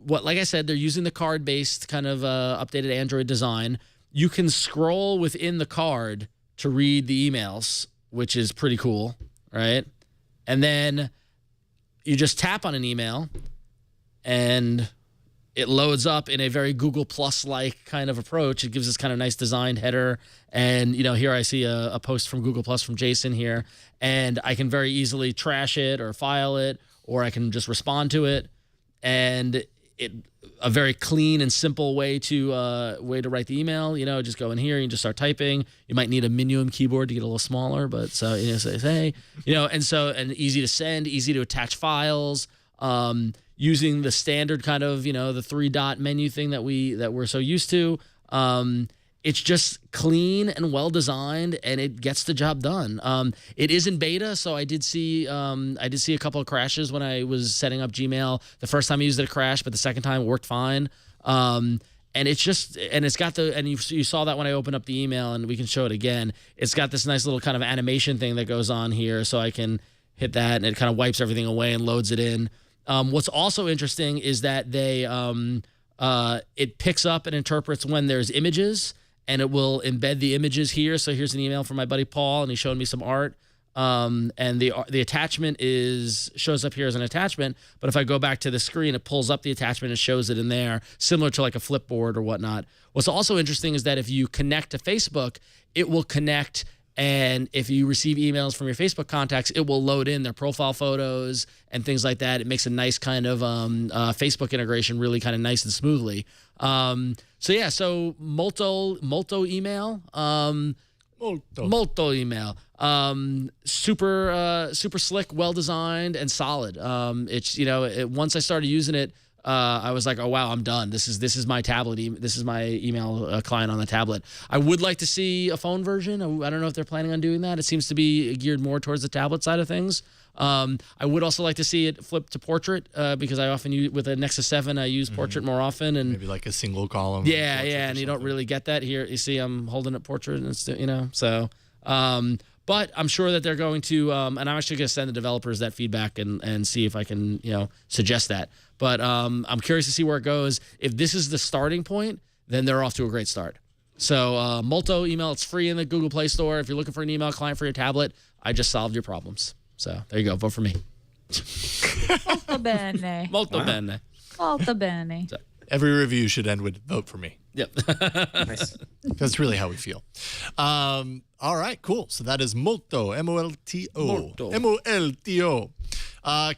like I said, they're using the card-based kind of updated Android design. You can scroll within the card to read the emails, which is pretty cool, right? And then you just tap on an email and it loads up in a very Google Plus-like kind of approach. It gives this kind of nice designed header. And, here I see a post from Google Plus from Jason here. And I can very easily trash it or file it, or I can just respond to it. And a very clean and simple way to write the email. Just go in here and just start typing. You might need a Minium keyboard to get a little smaller, but so say, and easy to send, easy to attach files. Using the standard kind of the 3-dot menu thing that we're so used to. It's just clean and well designed, and it gets the job done. It is in beta, so I did see a couple of crashes when I was setting up Gmail. The first time I used it crashed, but the second time it worked fine. And it's got you saw that when I opened up the email, and we can show it again. It's got this nice little kind of animation thing that goes on here, so I can hit that, and it kind of wipes everything away and loads it in. What's also interesting is that it picks up and interprets when there's images, and it will embed the images here. So here's an email from my buddy Paul, and he showed me some art. And the attachment shows up here as an attachment, but if I go back to the screen, it pulls up the attachment and shows it in there, similar to like a Flipboard or whatnot. What's also interesting is that if you connect to Facebook, it will connect. And if you receive emails from your Facebook contacts, it will load in their profile photos and things like that. It makes a nice kind of Facebook integration really kind of nice and smoothly. So Molto email. Molto email. Super slick, well designed, and solid. Once I started using it, I was like, oh wow, I'm done. This is my tablet. This is my email client on the tablet. I would like to see a phone version. I don't know if they're planning on doing that. It seems to be geared more towards the tablet side of things. I would also like to see it flip to portrait because I often use with a Nexus 7. I use portrait more often, and maybe like a single column. Yeah, and you don't really get that here. You see, I'm holding it portrait, and it's so. But I'm sure that they're going to, and I'm actually going to send the developers that feedback and see if I can, suggest that. But I'm curious to see where it goes. If this is the starting point, then they're off to a great start. So Molto email, it's free in the Google Play Store. If you're looking for an email client for your tablet, I just solved your problems. So there you go. Vote for me. Molto bene. Molto bene. Molto bene. So, every review should end with vote for me. Yep. Nice. That's really how we feel. All right, cool. So that is Molto, M-O-L-T-O. Molto. M-O-L-T-O.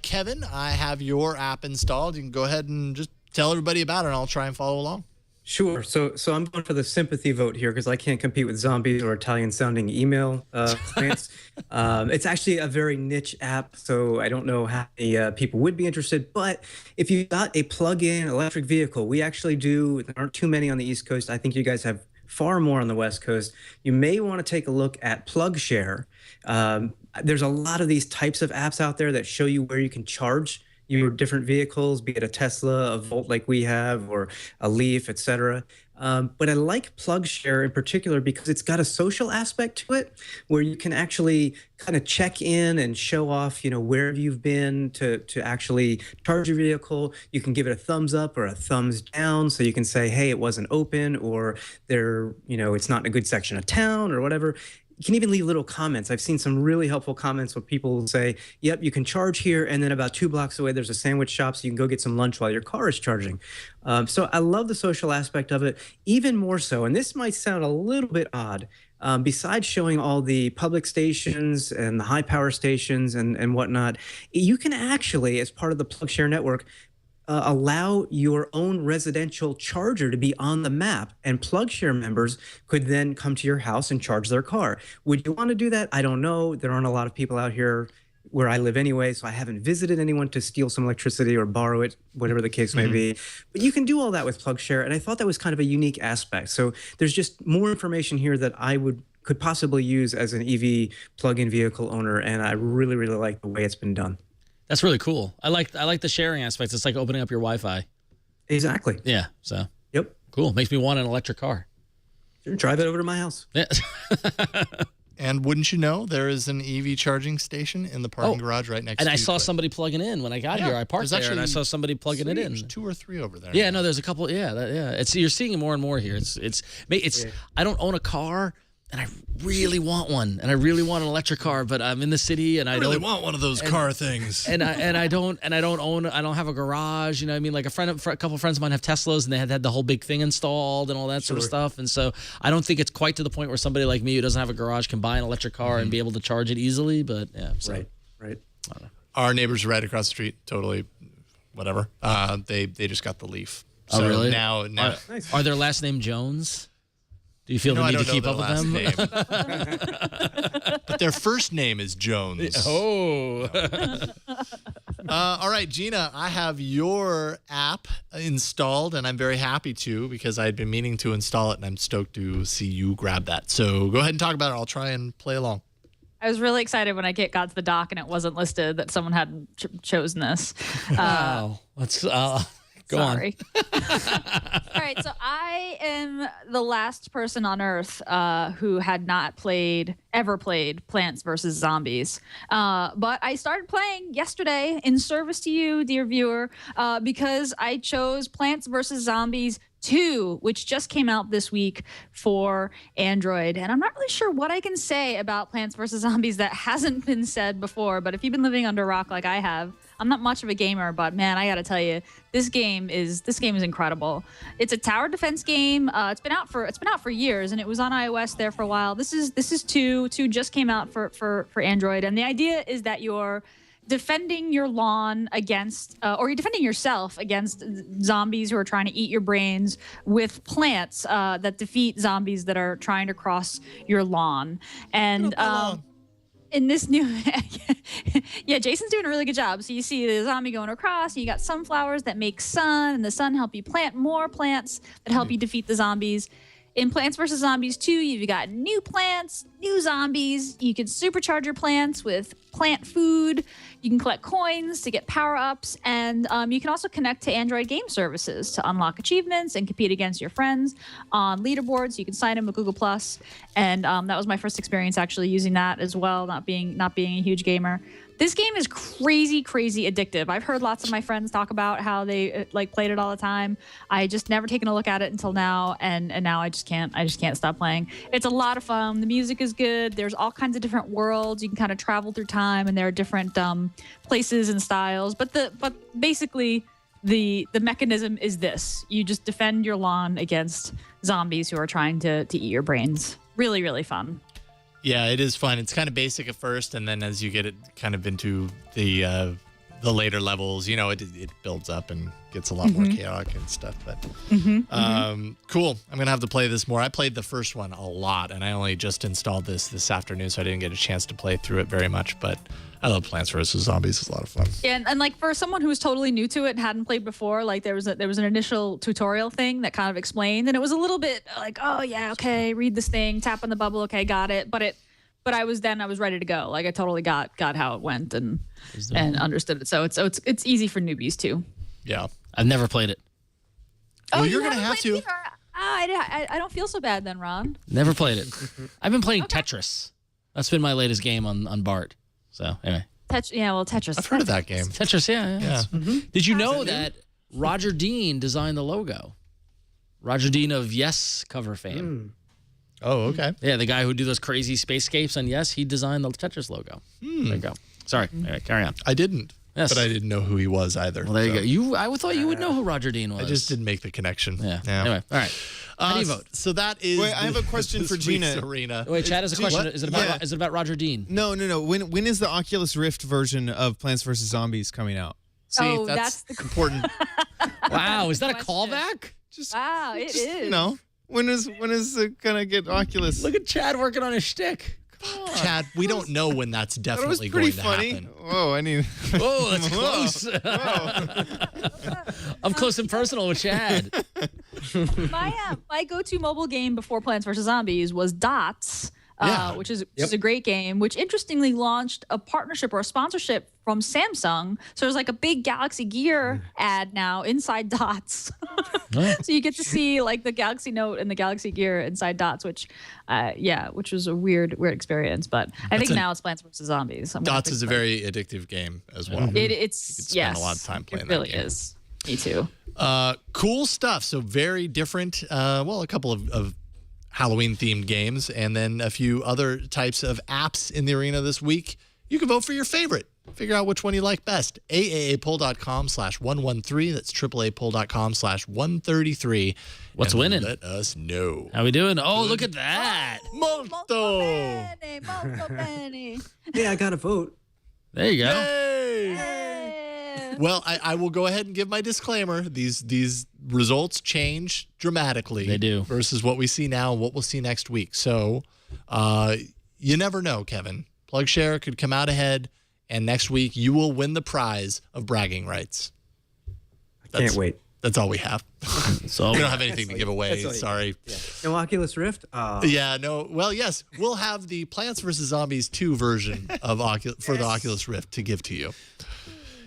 Kevin, I have your app installed. You can go ahead and just tell everybody about it, and I'll try and follow along. Sure. So I'm going for the sympathy vote here because I can't compete with zombies or Italian-sounding email clients. It's actually a very niche app, so I don't know how many people would be interested. But if you've got a plug-in electric vehicle, we actually do. There aren't too many on the East Coast. I think you guys have far more on the West Coast. You may want to take a look at PlugShare. There's a lot of these types of apps out there that show you where you can charge your different vehicles, be it a Tesla, a Volt like we have, or a Leaf, etc. But I like PlugShare in particular because it's got a social aspect to it where you can actually kind of check in and show off, where you've been to actually charge your vehicle. You can give it a thumbs up or a thumbs down. So you can say, hey, it wasn't open, or it's not in a good section of town or whatever. You can even leave little comments. I've seen some really helpful comments where people will say, yep, you can charge here, and then about 2 blocks away, there's a sandwich shop, so you can go get some lunch while your car is charging. So I love the social aspect of it, even more so, and this might sound a little bit odd, besides showing all the public stations and the high power stations and whatnot, you can actually, as part of the PlugShare network, allow your own residential charger to be on the map, and PlugShare members could then come to your house and charge their car. Would you want to do that? I don't know. There aren't a lot of people out here where I live anyway, so I haven't visited anyone to steal some electricity or borrow it, whatever the case may be. But you can do all that with PlugShare, and I thought that was kind of a unique aspect. So there's just more information here that I could possibly use as an EV plug-in vehicle owner, and I really, really like the way it's been done. That's really cool. I like the sharing aspects. It's like opening up your Wi-Fi. Exactly. Yeah. So. Yep. Cool. Makes me want an electric car. Sure, drive it over to my house. Yeah. And wouldn't you know, there is an EV charging station in the parking garage right next to you. And I saw somebody plugging in when I got here. I parked there, and I saw somebody plugging it in. There's 2 or 3 over there. Yeah, no, there's a couple. Yeah. You're seeing it more and more here. It's. I don't own a car, and I really want one, and I really want an electric car, but I'm in the city, and I really don't want one of those car things. And I don't have a garage. You know what I mean? Like a couple of friends of mine have Teslas, and they had the whole big thing installed and all that sort of stuff. And so I don't think it's quite to the point where somebody like me who doesn't have a garage can buy an electric car and be able to charge it easily. But yeah, so. Right. Our neighbors right across the street, totally, whatever. They just got the Leaf. So oh really? Now are their last name Jones? Do you feel the need to keep up with them? But their first name is Jones. Oh. All right, Gina, I have your app installed, and I'm very happy to because I had been meaning to install it, and I'm stoked to see you grab that. So go ahead and talk about it. I'll try and play along. I was really excited when I got to the dock and it wasn't listed that someone had chosen this. Wow. Let's... Go Sorry. All right, so I am the last person on Earth who had not ever played Plants vs. Zombies. But I started playing yesterday in service to you, dear viewer, because I chose Plants vs. Zombies 2, which just came out this week for Android. And I'm not really sure what I can say about Plants vs. Zombies that hasn't been said before, but if you've been living under a rock like I have, I'm not much of a gamer, but man, I gotta tell you, this game is incredible. It's a tower defense game. It's been out for years, and it was on iOS there for a while. This is 2. 2 just came out for Android, and the idea is that you're defending your lawn against, or you're defending yourself against zombies who are trying to eat your brains with plants that defeat zombies that are trying to cross your lawn. And in this new, yeah, Jason's doing a really good job. So you see the zombie going across, and you got sunflowers that make sun, and the sun help you plant more plants that help you defeat the zombies. In Plants vs. Zombies 2, you've got new plants, new zombies. You can supercharge your plants with plant food. You can collect coins to get power-ups. And you can also connect to Android game services to unlock achievements and compete against your friends on leaderboards. You can sign in with Google+. And that was my first experience actually using that as well, not being a huge gamer. This game is crazy, crazy addictive. I've heard lots of my friends talk about how they played it all the time. I just never taken a look at it until now, and now I just can't stop playing. It's a lot of fun. The music is good. There's all kinds of different worlds. You can kind of travel through time, and there are different places and styles. But basically the mechanism is this: you just defend your lawn against zombies who are trying to eat your brains. Really, really fun. Yeah, it is fun. It's kind of basic at first, and then as you get it kind of into the later levels, it builds up and gets a lot more chaotic and stuff. But cool. I'm gonna have to play this more. I played the first one a lot, and I only just installed this afternoon, so I didn't get a chance to play through it very much. But I love Plants vs. Zombies. It's a lot of fun. Yeah, and like for someone who was totally new to it and hadn't played before, like there was an initial tutorial thing that kind of explained, and it was a little bit like, oh yeah, okay, read this thing, tap on the bubble, okay, got it. But I was ready to go. Like I totally got how it went and understood it. So it's easy for newbies too. Yeah, I've never played it. Well, you're gonna have to. I I don't feel so bad then, Ron. Never played it. I've been playing Tetris. That's been my latest game on Bart. So anyway. Tetris. I've heard of that game. Tetris, yeah. Did you know that Roger Dean designed the logo? Roger Dean of Yes cover fame. Oh, okay. Yeah, the guy who do those crazy spacescapes on Yes, he designed the Tetris logo. There you go. Sorry. Anyway, carry on. I didn't. Yes. But I didn't know who he was either. Well, there you go. I thought you would know who Roger Dean was. I just didn't make the connection. Yeah. Anyway, all right. How do you vote? So that is. Wait, I have a question for Gina. Arena. Wait, Chad has a question. Is it about Roger Dean? No. When is the Oculus Rift version of Plants vs. Zombies coming out? See, that's the important. Wow, is that a callback? Wow, it is. You know, when is it gonna get Oculus? Look at Chad working on his shtick. Chad, we don't know when that's definitely pretty going funny. to happen. Whoa, I need. Whoa, that's close. I'm close and personal with Chad. My go-to mobile game before Plants vs. Zombies was Dots, which is a great game, which interestingly launched a partnership or a sponsorship from Samsung. So there's like a big Galaxy Gear ad now inside Dots. So you get to see like the Galaxy Note and the Galaxy Gear inside Dots, which was a weird experience. But I think now it's Plants vs. Zombies. Dots is a very addictive game as well. It's you spend a lot of time playing that game. It really is. Me too. Cool stuff. So very different. A couple of Halloween themed games and then a few other types of apps in the arena this week. You can vote for your favorite. Figure out which one you like best. AAApoll.com/113. That's AAApoll.com/133. What's winning? Let us know. How we doing? Oh, look at that. Molto. Molto. Hey, I got a vote. There you go. Hey. Well, I will go ahead and give my disclaimer. These results change dramatically. They do. Versus what we see now and what we'll see next week. So you never know, Kevin. PlugShare could come out ahead, and next week you will win the prize of bragging rights. Can't wait. That's all we have. So we don't have anything to give away. Sorry. Yeah. No Oculus Rift? Yeah, no. Well, yes, we'll have the Plants vs. Zombies 2 version of the Oculus Rift to give to you,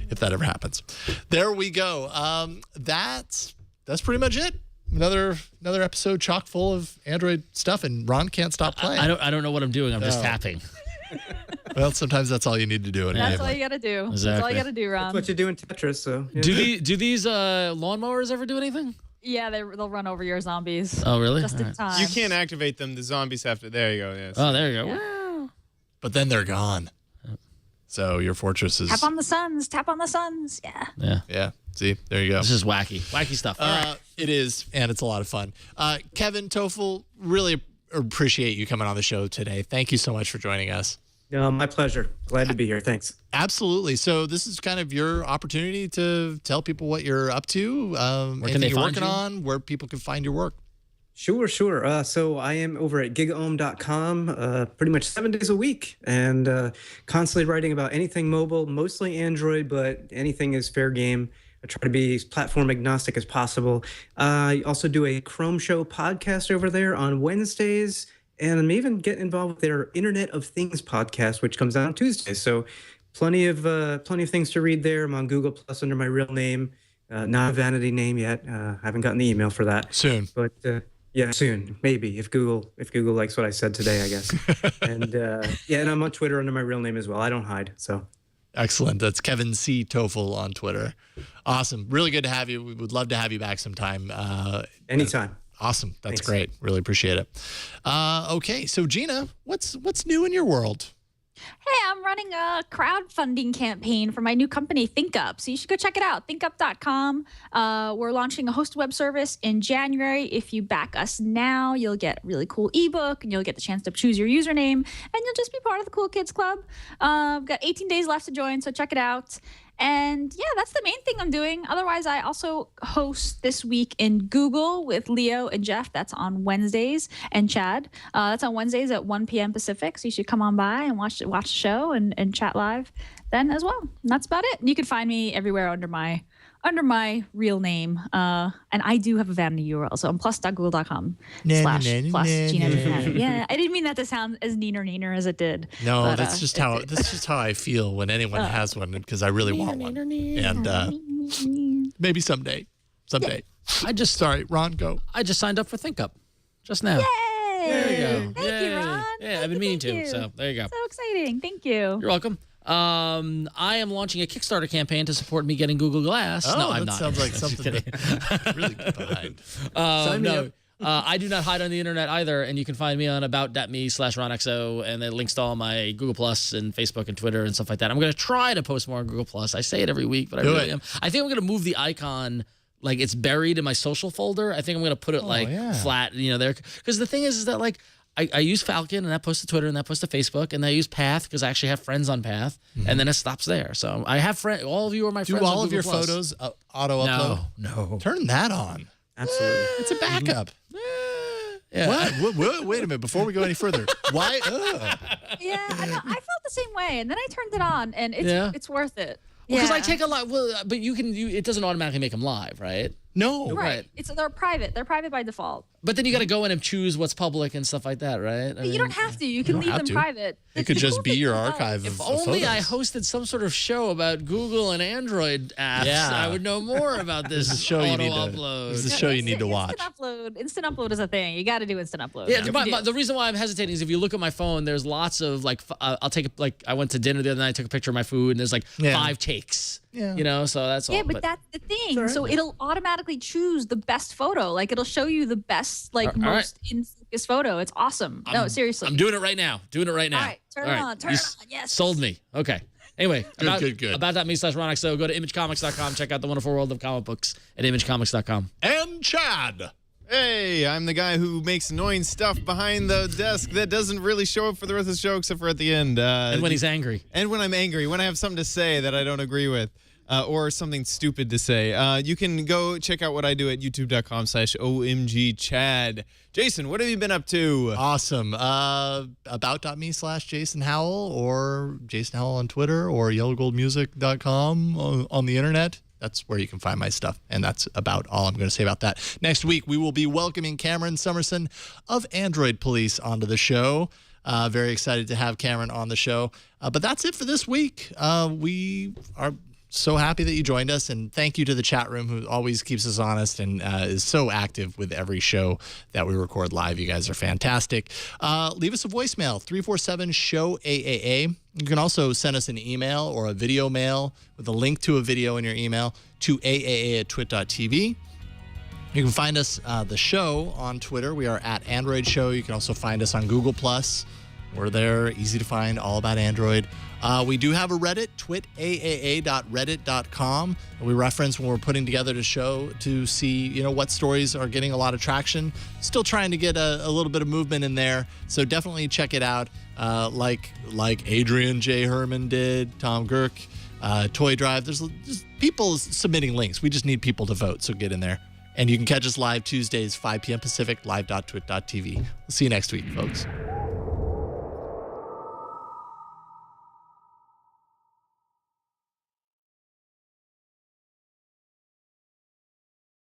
if that ever happens. There we go. That's pretty much it. Another episode chock full of Android stuff, and Ron can't stop playing. I don't know what I'm doing. I'm just tapping. Well, sometimes that's all you need to do. That's all you got to do. Exactly. That's all you got to do, Ron. That's what you do in Tetris, so. Yeah. Do these lawnmowers ever do anything? Yeah, they'll run over your zombies. Oh, really? Just in time. You can't activate them. The zombies have to. There you go. Yes. Oh, there you go. Yeah. But then they're gone. So your fortress is. Tap on the suns. Tap on the suns. Yeah. Yeah. Yeah. See, there you go. This is wacky stuff. All right. It is, and it's a lot of fun. Kevin Toffel, really appreciate you coming on the show today. Thank you so much for joining us. My pleasure. Glad to be here. Thanks. Absolutely. So this is kind of your opportunity to tell people what you're up to, anything you're working on, where people can find your work. Sure. So I am over at gigaohm.com pretty much 7 days a week and constantly writing about anything mobile, mostly Android, but anything is fair game. I try to be as platform agnostic as possible. I also do a Chrome Show podcast over there on Wednesdays, and I'm even getting involved with their Internet of Things podcast, which comes out on Tuesdays. So plenty of things to read there. I'm on Google Plus under my real name, not a vanity name yet. I haven't gotten the email for that soon, but yeah, soon maybe if Google likes what I said today, I guess. And and I'm on Twitter under my real name as well. I don't hide. So. Excellent. That's Kevin C. Toffel on Twitter. Awesome. Really good to have you. We would love to have you back sometime. Anytime. Awesome. That's Thanks. Great. Really appreciate it. Okay. So Gina, what's new in your world? Hey, I'm running a crowdfunding campaign for my new company, ThinkUp. So you should go check it out, thinkup.com. We're launching a host web service in January. If you back us now, you'll get a really cool ebook, and you'll get the chance to choose your username, and you'll just be part of the Cool Kids Club. We've got 18 days left to join, so check it out. And yeah, that's the main thing I'm doing. Otherwise, I also host This Week in Google with Leo and Jeff. That's on Wednesdays, and Chad. That's on Wednesdays at 1 p.m. Pacific. So you should come on by and watch the show and chat live then as well. And that's about it. You can find me everywhere under my real name. And I do have a vanity URL. So I'm plus.google.com/plus Gina Vanity. Yeah, I didn't mean that to sound as neener as it did. No, but, that's just how I feel when anyone has one, because I really want one. And maybe someday someday. Sorry, Ron, go. I just signed up for ThinkUp just now. Yay! There you go. Thank you, Ron. Yeah, I've been meaning to. you. So there you go. So exciting. Thank you. You're welcome. I am launching a Kickstarter campaign to support me getting Google Glass. Oh, no, I'm that not. sounds like something to really get behind. No. I do not hide on the internet either, and you can find me on about.me/RonXO, and then links to all my Google Plus and Facebook and Twitter and stuff like that. I'm going to try to post more on Google Plus. I say it every week, but I really am. I think I'm going to move the icon, like it's buried in my social folder. I think I'm going to put it flat, there. Because the thing is that like I use Falcon, and that posts to Twitter, and that posts to Facebook, and I use Path because I actually have friends on Path, and then it stops there. So I have friends. All of you are my friends. Do all on of your Google Plus. photos auto-upload? No. Turn that on. Absolutely. It's a backup. Yeah. What? Wait a minute. Before we go any further, why? Yeah, I felt the same way, and then I turned it on, and it's worth it. Because I take a lot. Well, but it doesn't automatically make them live, right? No. Right. They're private. They're private by default. But then you got to go in and choose what's public and stuff like that, right? But you don't have to. You can leave them private. It could just be your archive If of only photos. I hosted some sort of show about Google and Android apps, I would know more about this. This is a show you need to upload. This is a show you need to watch. Instant upload is a thing. You got to do instant upload. Yeah, the reason why I'm hesitating is if you look at my phone, there's lots of like I'll take I went to dinner the other night, I took a picture of my food, and there's like 5 takes. Yeah. So that's all. Yeah, but that's the thing. So it'll automatically choose the best photo. Like it'll show you the best, most in focus photo. It's awesome. No, seriously. I'm doing it right now. All right, turn it on. Turn it on. Yes. Sold me. Okay. Anyway, good. About.me/RonXO. Go to imagecomics.com. Check out the wonderful world of comic books at imagecomics.com. And Chad. Hey, I'm the guy who makes annoying stuff behind the desk that doesn't really show up for the rest of the show except for at the end. And when he's angry. And when I'm angry, when I have something to say that I don't agree with. Or something stupid to say. You can go check out what I do at youtube.com/OMGChad. Jason, what have you been up to? Awesome. About.me/Jason Howell or Jason Howell on Twitter or yellowgoldmusic.com on the internet. That's where you can find my stuff. And that's about all I'm going to say about that. Next week, we will be welcoming Cameron Summerson of Android Police onto the show. Very excited to have Cameron on the show. But that's it for this week. We are so happy that you joined us, and thank you to the chat room who always keeps us honest and is so active with every show that we record live. You guys are fantastic. Leave us a voicemail, 347-SHOW-AAA. You can also send us an email or a video mail with a link to a video in your email to aaa@twit.tv. You can find us, the show, on Twitter. We are at Android Show. You can also find us on Google+. We're there, easy to find, all about Android. We do have a Reddit, twitaaa.reddit.com. We reference when we're putting together the show to see, what stories are getting a lot of traction. Still trying to get a little bit of movement in there, so definitely check it out. Like Adrian J. Herman did, Tom Girk, Toy Drive. There's just people submitting links. We just need people to vote, so get in there. And you can catch us live Tuesdays, 5 p.m. Pacific, live.twit.tv. We'll see you next week, folks.